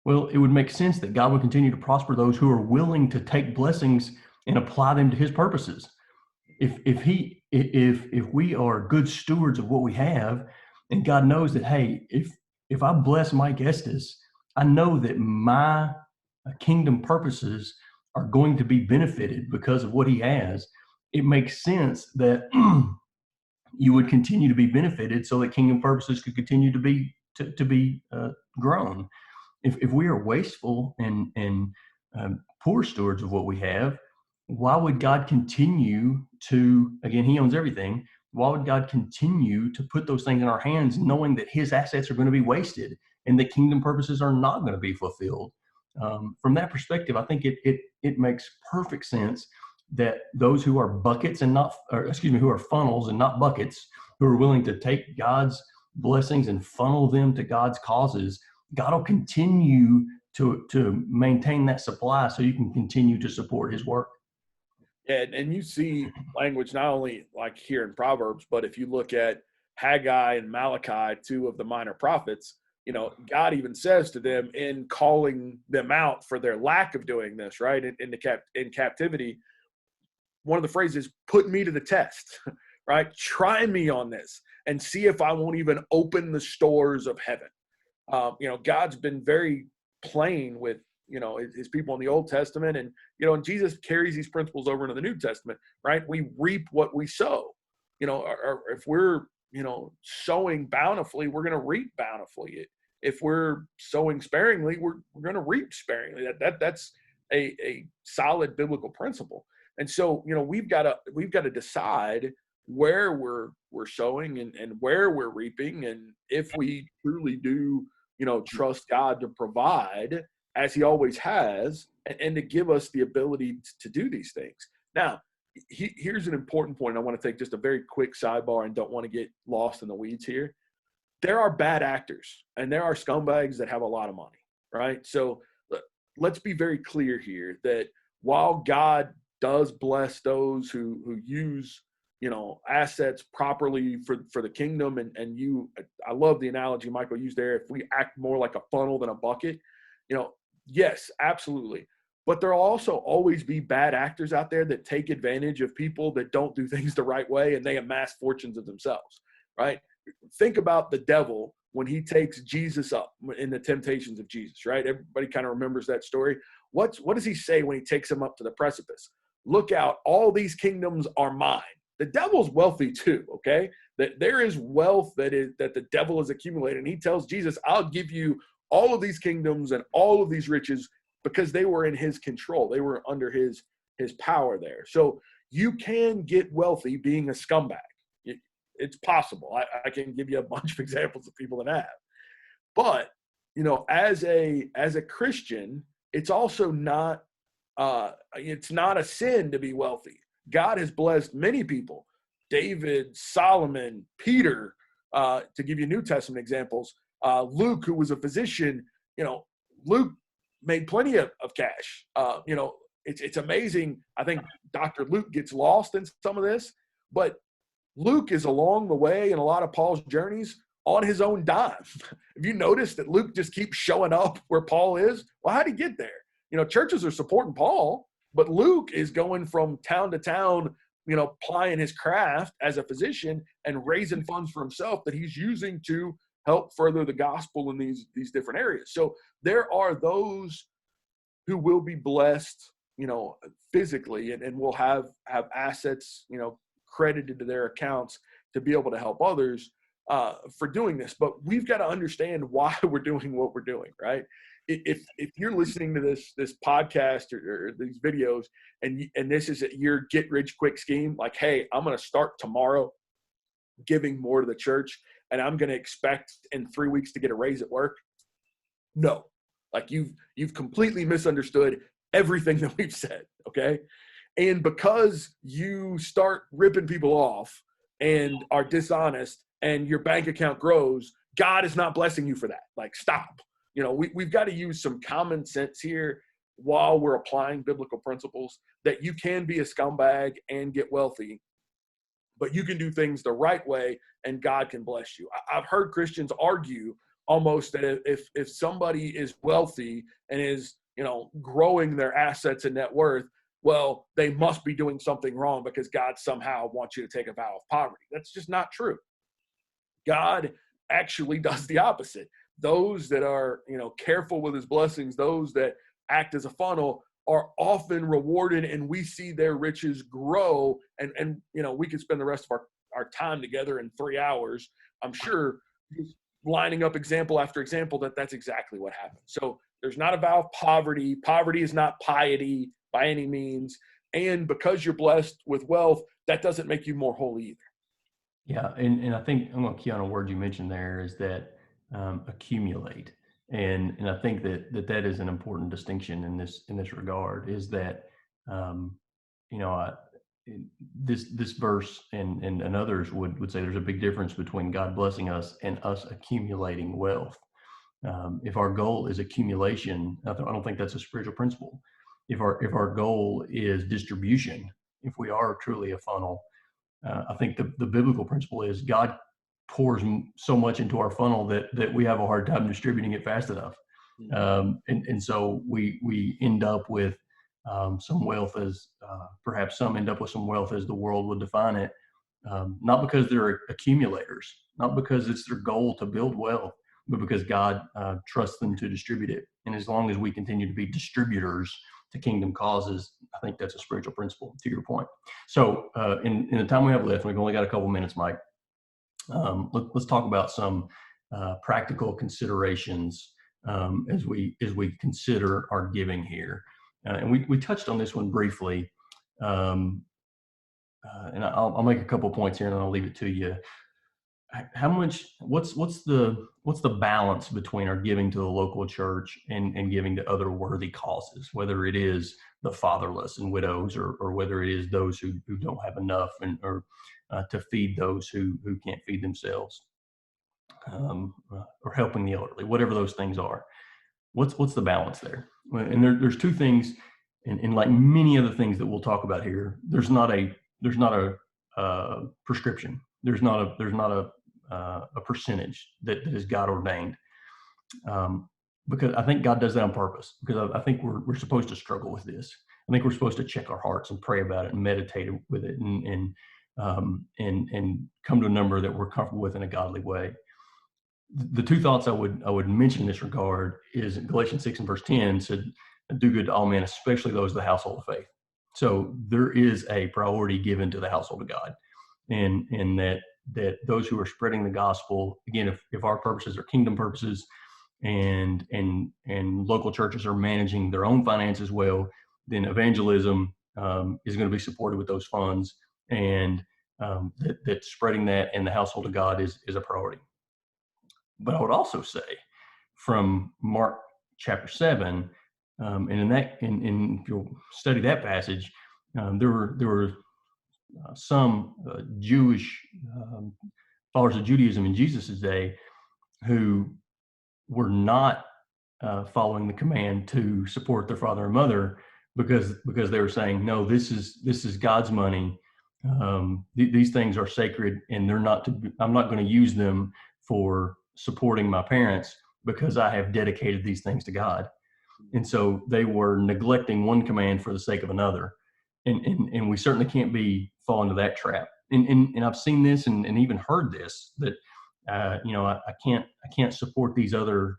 Well, it would make sense that God would continue to prosper those who are willing to take blessings and apply them to his purposes. If we are good stewards of what we have, and God knows that, hey, if I bless Mike Estes, I know that my kingdom purposes are going to be benefited because of what he has. It makes sense that you would continue to be benefited so that kingdom purposes could continue to be grown. If we are wasteful and poor stewards of what we have, why would God continue to, again, he owns everything. why would God continue to put those things in our hands, knowing that his assets are going to be wasted and the kingdom purposes are not going to be fulfilled? From that perspective, I think it makes perfect sense that those who are buckets and not, or excuse me, who are funnels and not buckets, who are willing to take God's blessings and funnel them to God's causes, God will continue to maintain that supply so you can continue to support his work. And you see language not only like here in Proverbs, but if you look at Haggai and Malachi, two of the minor prophets, God even says to them in calling them out for their lack of doing this, right? In captivity, one of the phrases, put me to the test, right? Try me on this and see if I won't even open the stores of heaven. God's been very plain with, his people in the Old Testament, and Jesus carries these principles over into the New Testament, right? We reap what we sow. Or if we're, sowing bountifully, we're going to reap bountifully. If we're sowing sparingly, we're going to reap sparingly. That's a solid biblical principle. And so, we've got to decide where we're sowing and where we're reaping, and if we truly do, trust God to provide as he always has, and to give us the ability to do these things. Now, here's an important point. I want to take just a very quick sidebar and don't want to get lost in the weeds here. There are bad actors and there are scumbags that have a lot of money, right? So let's be very clear here that while God does bless those who use, assets properly for the kingdom, I love the analogy Michael used there. If we act more like a funnel than a bucket, yes, absolutely. But there'll also always be bad actors out there that take advantage of people that don't do things the right way, and they amass fortunes of themselves, right? Think about the devil when he takes Jesus up in the temptations of Jesus, right? Everybody kind of remembers that story. What does he say when he takes him up to the precipice? Look out, all these kingdoms are mine. The devil's wealthy too, okay? That there is wealth that the devil has accumulated. And he tells Jesus, I'll give you all of these kingdoms and all of these riches because they were in his control. They were under his power there. So you can get wealthy being a scumbag. It's possible. I can give you a bunch of examples of people that have. But, as a Christian, it's also not, it's not a sin to be wealthy. God has blessed many people. David, Solomon, Peter, to give you New Testament examples, Luke, who was a physician, Luke made plenty of cash. It's amazing. I think Dr. Luke gets lost in some of this, but Luke is along the way in a lot of Paul's journeys on his own dime. Have you noticed that Luke just keeps showing up where Paul is? Well, how'd he get there? Churches are supporting Paul, but Luke is going from town to town, plying his craft as a physician and raising funds for himself that he's using to help further the gospel in these different areas. So there are those who will be blessed, physically and will have assets, credited to their accounts to be able to help others for doing this. But we've got to understand why we're doing what we're doing, right? If you're listening to this podcast or these videos and this is your get rich quick scheme, like, hey, I'm going to start tomorrow giving more to the church and I'm going to expect in 3 weeks to get a raise at work. No, like you've completely misunderstood everything that we've said. Okay. And because you start ripping people off and are dishonest and your bank account grows, God is not blessing you for that. Like, stop. We've got to use some common sense here while we're applying biblical principles that you can be a scumbag and get wealthy, but you can do things the right way and God can bless you. I've heard Christians argue almost that if somebody is wealthy and is, growing their assets and net worth, well, they must be doing something wrong because God somehow wants you to take a vow of poverty. That's just not true. God actually does the opposite. Those that are, careful with his blessings, those that act as a funnel are often rewarded, and we see their riches grow. And we could spend the rest of our time together in 3 hours. I'm sure lining up example after example that's exactly what happens. So there's not a vow of poverty. Poverty is not piety by any means. And because you're blessed with wealth, that doesn't make you more holy either. Yeah, and I think I'm going to key on a word you mentioned there is that accumulate, and I think that is an important distinction in this regard. Is that um, you know I, this verse and others would say there's a big difference between God blessing us and us accumulating wealth. If our goal is accumulation, I don't think that's a spiritual principle. If our goal is distribution, if we are truly a funnel, I think the biblical principle is God pours so much into our funnel that we have a hard time distributing it fast enough. And so we end up with some wealth as perhaps some end up with some wealth as the world would define it, not because they're accumulators, not because it's their goal to build wealth, but because God trusts them to distribute it. And as long as we continue to be distributors to kingdom causes, I think that's a spiritual principle, to your point. So in the time we have left, we've only got a couple minutes, Mike. Let's talk about some practical considerations as we consider our giving here. And we touched on this one briefly. And I'll make a couple points here and I'll leave it to you. How much, what's the balance between our giving to the local church and giving to other worthy causes, whether it is the fatherless and widows or whether it is those who don't have enough or to feed those who can't feed themselves, or helping the elderly, whatever those things are. What's the balance there? And there's two things, and like many other things that we'll talk about here, there's not a prescription. There's not a percentage that is God ordained, because I think God does that on purpose. Because I think we're supposed to struggle with this. I think we're supposed to check our hearts and pray about it and meditate with it and come to a number that we're comfortable with in a godly way. The two thoughts I would mention in this regard is Galatians 6 and verse 10 said, "Do good to all men, especially those of the household of faith." So there is a priority given to the household of God, and that those who are spreading the gospel, again, if our purposes are kingdom purposes, and local churches are managing their own finances well, then evangelism is going to be supported with those funds, and that spreading that in the household of God is a priority. But I would also say from Mark chapter 7, and if you'll study that passage, there were some Jewish followers of Judaism in Jesus's day who were not following the command to support their father and mother because they were saying, no, this is God's money. These things are sacred, and I'm not going to use them for supporting my parents because I have dedicated these things to God. And so they were neglecting one command for the sake of another. And we certainly can't fall into that trap. And I've seen this and even heard this, that I can't support these other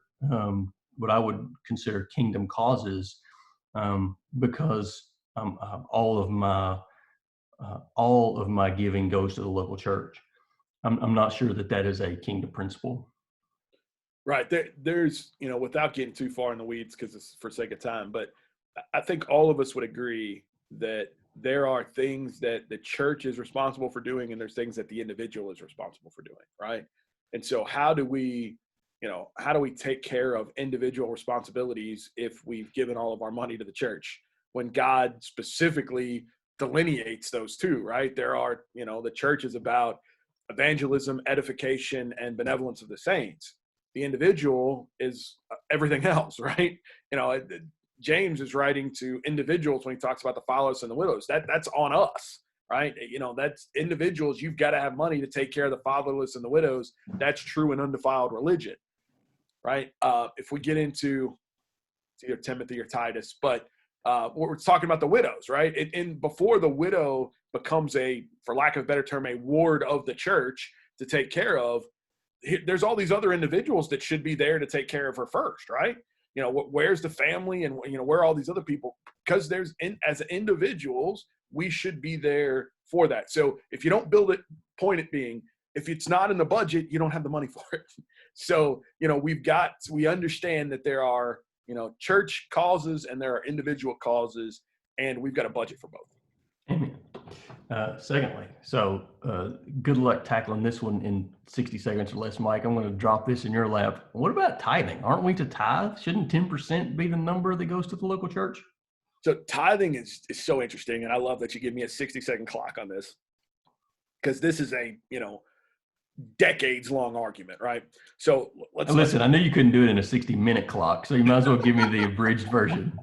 what I would consider kingdom causes because all of my giving goes to the local church. I'm not sure that is a kingdom principle. Right. There's, without getting too far in the weeds, because it's for sake of time, but I think all of us would agree that there are things that the church is responsible for doing, and there's things that the individual is responsible for doing, right? And so how do we take care of individual responsibilities if we've given all of our money to the church, when God specifically delineates those two, right? There are, the church is about evangelism, edification, and benevolence of the saints. The individual is everything else, right? James is writing to individuals when he talks about the fatherless and the widows. That's on us, right? That's individuals. You've got to have money to take care of the fatherless and the widows. That's true and undefiled religion, right? If we get into either Timothy or Titus, but we're talking about the widows, right? And before the widow becomes for lack of a better term, a ward of the church to take care of, there's all these other individuals that should be there to take care of her first, right? Where's the family, and where are all these other people? Because as individuals, we should be there for that. So if you don't build it, point it being, if it's not in the budget, you don't have the money for it. So, we understand that there are, church causes and there are individual causes, and we've got a budget for both. Amen. Secondly, good luck tackling this one in 60 seconds or less, Mike. I'm going to drop this in your lap. What about tithing? Aren't we to tithe? Shouldn't 10% be the number that goes to the local church? So tithing is so interesting, and I love that you give me a 60-second clock on this, because this is a decades long argument, right? So listen. I knew you couldn't do it in a 60-minute clock, so you might as well give me the abridged version.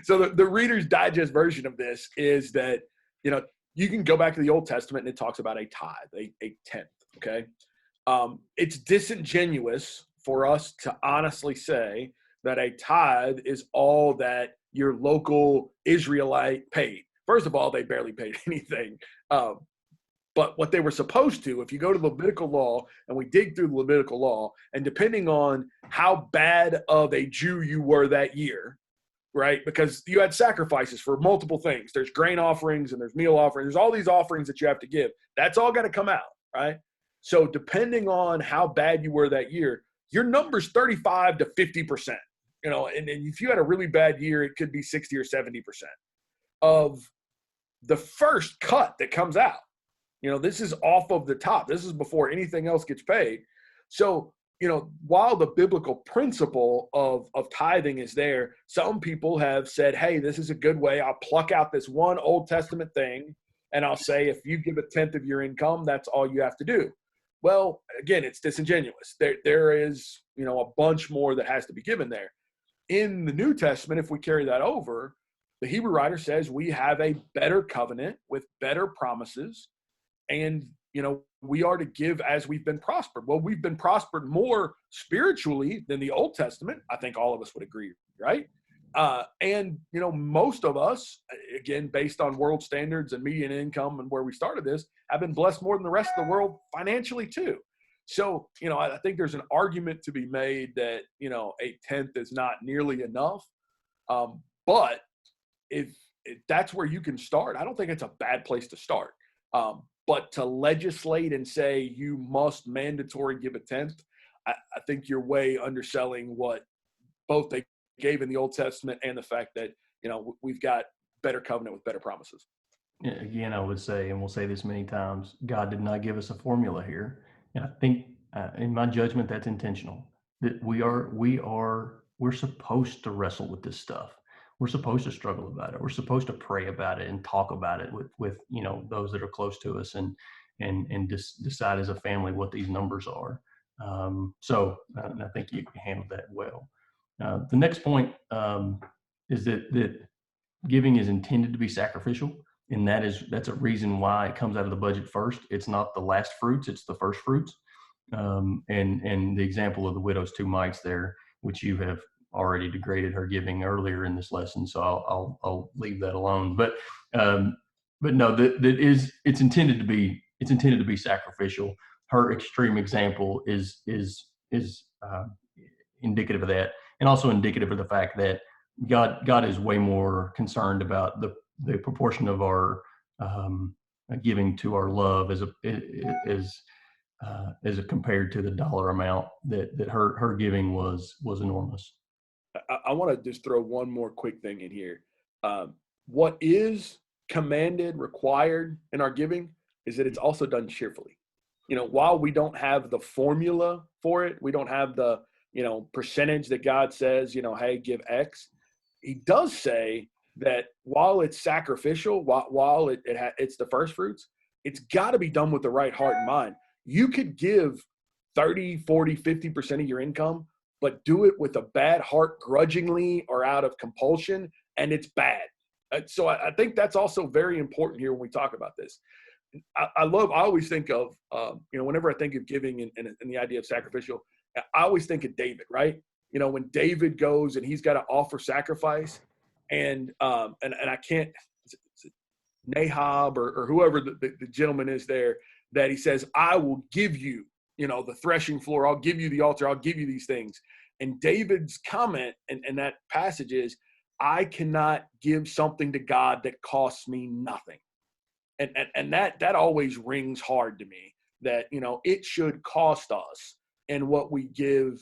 So the Reader's Digest version of this is that you can go back to the Old Testament and it talks about a tithe, a tenth. Okay, it's disingenuous for us to honestly say that a tithe is all that your local Israelite paid. First of all, they barely paid anything. But what they were supposed to, if you go to the Levitical law and we dig through the Levitical law, and depending on how bad of a Jew you were that year, right? Because you had sacrifices for multiple things. There's grain offerings and there's meal offerings. There's all these offerings that you have to give. That's all got to come out, right? So depending on how bad you were that year, your number's 35 to 50%. And if you had a really bad year, it could be 60 or 70% of the first cut that comes out. This is off of the top. This is before anything else gets paid. So, while the biblical principle of tithing is there, some people have said, hey, this is a good way. I'll pluck out this one Old Testament thing and I'll say, if you give a tenth of your income, that's all you have to do. Well, again, it's disingenuous. There is, a bunch more that has to be given there. In the New Testament, if we carry that over, the Hebrew writer says we have a better covenant with better promises. And, we are to give as we've been prospered. Well, we've been prospered more spiritually than the Old Testament. I think all of us would agree, right? And, most of us, again, based on world standards and median income and where we started this, have been blessed more than the rest of the world financially too. So, I think there's an argument to be made that, a tenth is not nearly enough. But if that's where you can start, I don't think it's a bad place to start. But to legislate and say you must mandatory give a tenth, I think you're way underselling what both they gave in the Old Testament and the fact that, we've got better covenant with better promises. Yeah, again, I would say, and we'll say this many times, God did not give us a formula here. And I think, in my judgment, that's intentional. That we're supposed to wrestle with this stuff. We're supposed to struggle about it. We're supposed to pray about it and talk about it with those that are close to us and decide as a family what these numbers are. So I think you handled that well. The next point is that giving is intended to be sacrificial, and that's a reason why it comes out of the budget first. It's not the last fruits; it's the first fruits. And the example of the widow's 2 mites there, which you have already degraded her giving earlier in this lesson, so I'll leave that alone. But no, it's intended to be sacrificial. Her extreme example is indicative of that, and also indicative of the fact that God is way more concerned about the proportion of our giving to our love as compared to the dollar amount that her giving was enormous. I want to just throw one more quick thing in here. What is commanded, required in our giving is that it's also done cheerfully. While we don't have the formula for it, we don't have the, percentage that God says, hey, give X. He does say that while it's sacrificial, while it's the first fruits, it's got to be done with the right heart and mind. You could give 30, 40, 50% of your income, but do it with a bad heart grudgingly or out of compulsion, and it's bad. So I think that's also very important here when we talk about this. I always think of, whenever I think of giving and the idea of sacrificial, I always think of David, right? When David goes and he's got to offer sacrifice, and I can't, Nahab or whoever the gentleman is there, that he says, I will give you, the threshing floor. I'll give you the altar. I'll give you these things. And David's comment in that passage is, I cannot give something to God that costs me nothing. And that always rings hard to me, that, it should cost us in what we give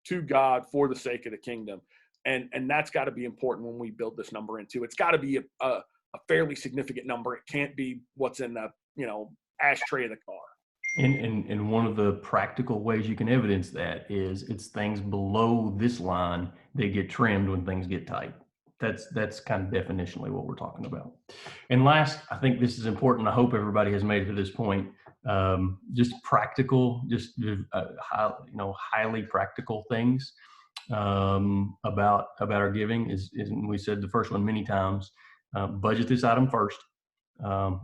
to God for the sake of the kingdom. And that's got to be important when we build this number into. It's got to be a fairly significant number. It can't be what's in the, ashtray of the car. And one of the practical ways you can evidence that is it's things below this line that get trimmed when things get tight. That's kind of definitionally what we're talking about. And last, I think this is important. I hope everybody has made it to this point. Just practical, highly practical things about our giving is we said the first one many times. Budget this item first,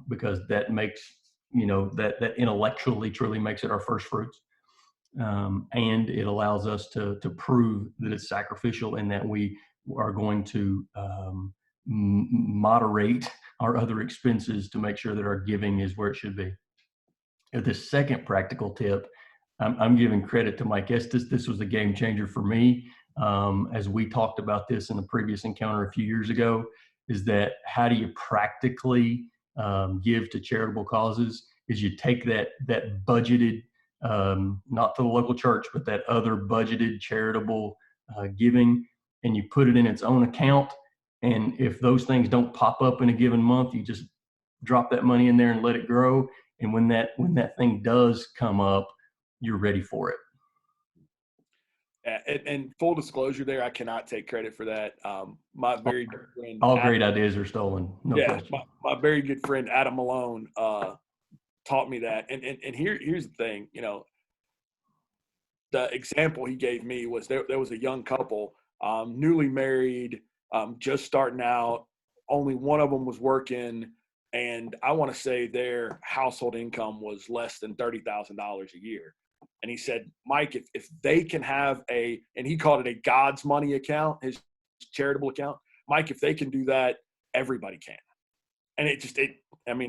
because that makes that intellectually truly makes it our first fruits, and it allows us to prove that it's sacrificial and that we are going to moderate our other expenses to make sure that our giving is where it should be. The second practical tip, I'm giving credit to Mike Estes. This was a game changer for me, as we talked about this in the previous encounter a few years ago, is that how do you practically give to charitable causes is you take that budgeted, not to the local church, but that other budgeted charitable giving, and you put it in its own account. And if those things don't pop up in a given month, you just drop that money in there and let it grow. And when that thing does come up, you're ready for it. And full disclosure there, I cannot take credit for that. My very good friend, all great ideas are stolen. No question. My very good friend, Adam Malone, taught me that. And here's the thing, the example he gave me was there was a young couple, newly married, just starting out. Only one of them was working. And I want to say their household income was less than $30,000 a year. And he said, Mike, if they can have and he called it a God's money account, his charitable account, Mike, if they can do that, everybody can. And it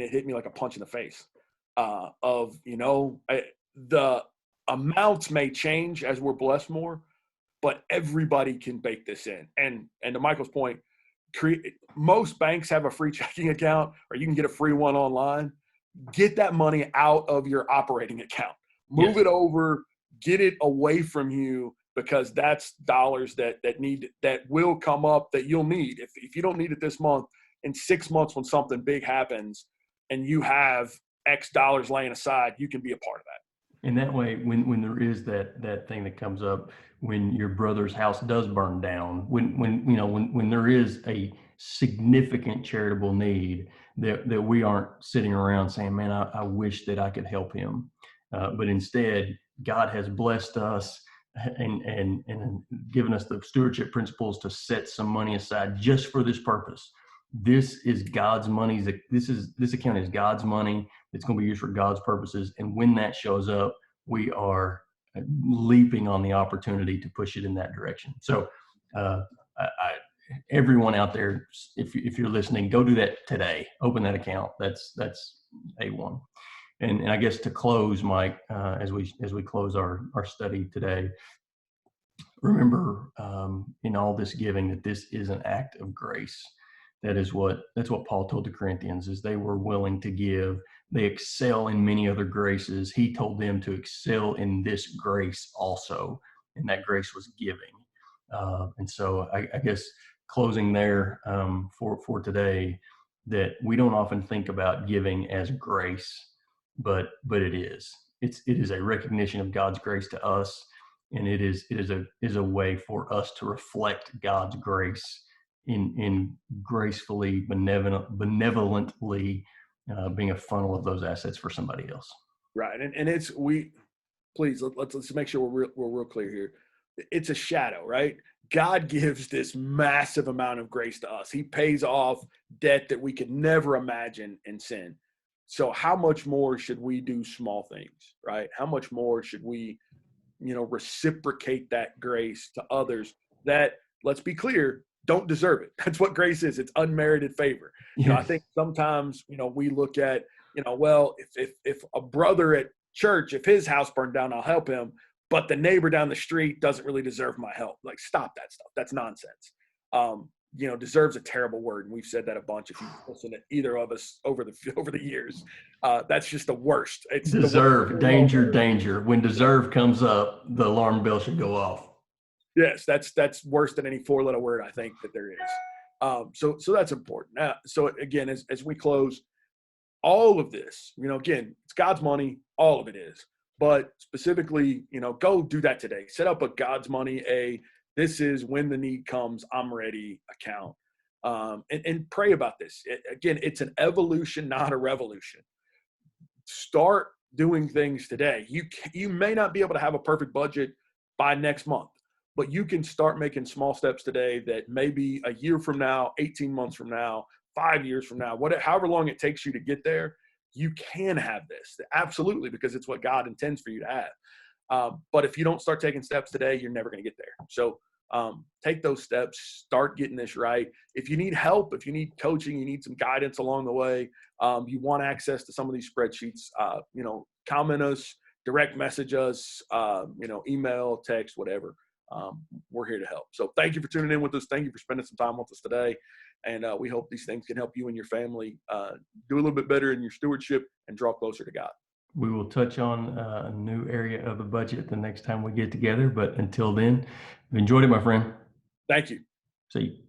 hit me like a punch in the face the amounts may change as we're blessed more, but everybody can bake this in. And to Michael's point, most banks have a free checking account, or you can get a free one online. Get that money out of your operating account. Move it over, get it away from you, because that's dollars that will come up that you'll need. If you don't need it this month, in 6 months when something big happens and you have X dollars laying aside, you can be a part of that. And that way, when there is that thing that comes up, when your brother's house does burn down, when there is a significant charitable need, that we aren't sitting around saying, man, I wish that I could help him. But instead, God has blessed us and given us the stewardship principles to set some money aside just for this purpose. This is God's money. This account is God's money. It's going to be used for God's purposes. And when that shows up, we are leaping on the opportunity to push it in that direction. So everyone out there, if you're listening, go do that today. Open that account. That's A1. And I guess to close, Mike, as we close our study today, remember in all this giving that this is an act of grace. That's what Paul told the Corinthians, is they were willing to give. They excel in many other graces. He told them to excel in this grace also, and that grace was giving. And so I guess closing there for today, that we don't often think about giving as grace, but it is. It is a recognition of God's grace to us, and it is a way for us to reflect God's grace in gracefully, benevolently being a funnel of those assets for somebody else. Right, and let's make sure we're real clear here. It's a shadow, right? God gives this massive amount of grace to us. He pays off debt that we could never imagine in sin. So how much more should we do small things, right? How much more should we, reciprocate that grace to others that, let's be clear, don't deserve it. That's what grace is. It's unmerited favor. Yes. I think sometimes, we look at, well, if a brother at church, if his house burned down, I'll help him, but the neighbor down the street doesn't really deserve my help. Like, stop that stuff. That's nonsense. Deserves a terrible word, and we've said that a bunch if you've listened to either of us over the years. That's just the worst. It's deserve, danger. When deserve comes up, the alarm bell should go off. Yes, that's worse than any four-letter word I think that there is. So that's important. So again, as we close, all of this, again, it's God's money. All of it is. But specifically, go do that today. Set up a God's money, this is when the need comes, I'm ready account. And pray about this. Again, it's an evolution, not a revolution. Start doing things today. You may not be able to have a perfect budget by next month, but you can start making small steps today that maybe a year from now, 18 months from now, 5 years from now, however long it takes you to get there, you can have this. Absolutely, because it's what God intends for you to have. But if you don't start taking steps today, you're never going to get there. So take those steps, start getting this right. If you need help, if you need coaching, you need some guidance along the way, you want access to some of these spreadsheets, comment us, direct message us, email, text, whatever. We're here to help. So thank you for tuning in with us. Thank you for spending some time with us today. And we hope these things can help you and your family do a little bit better in your stewardship and draw closer to God. We will touch on a new area of the budget the next time we get together. But until then, I've enjoyed it, my friend. Thank you. See you.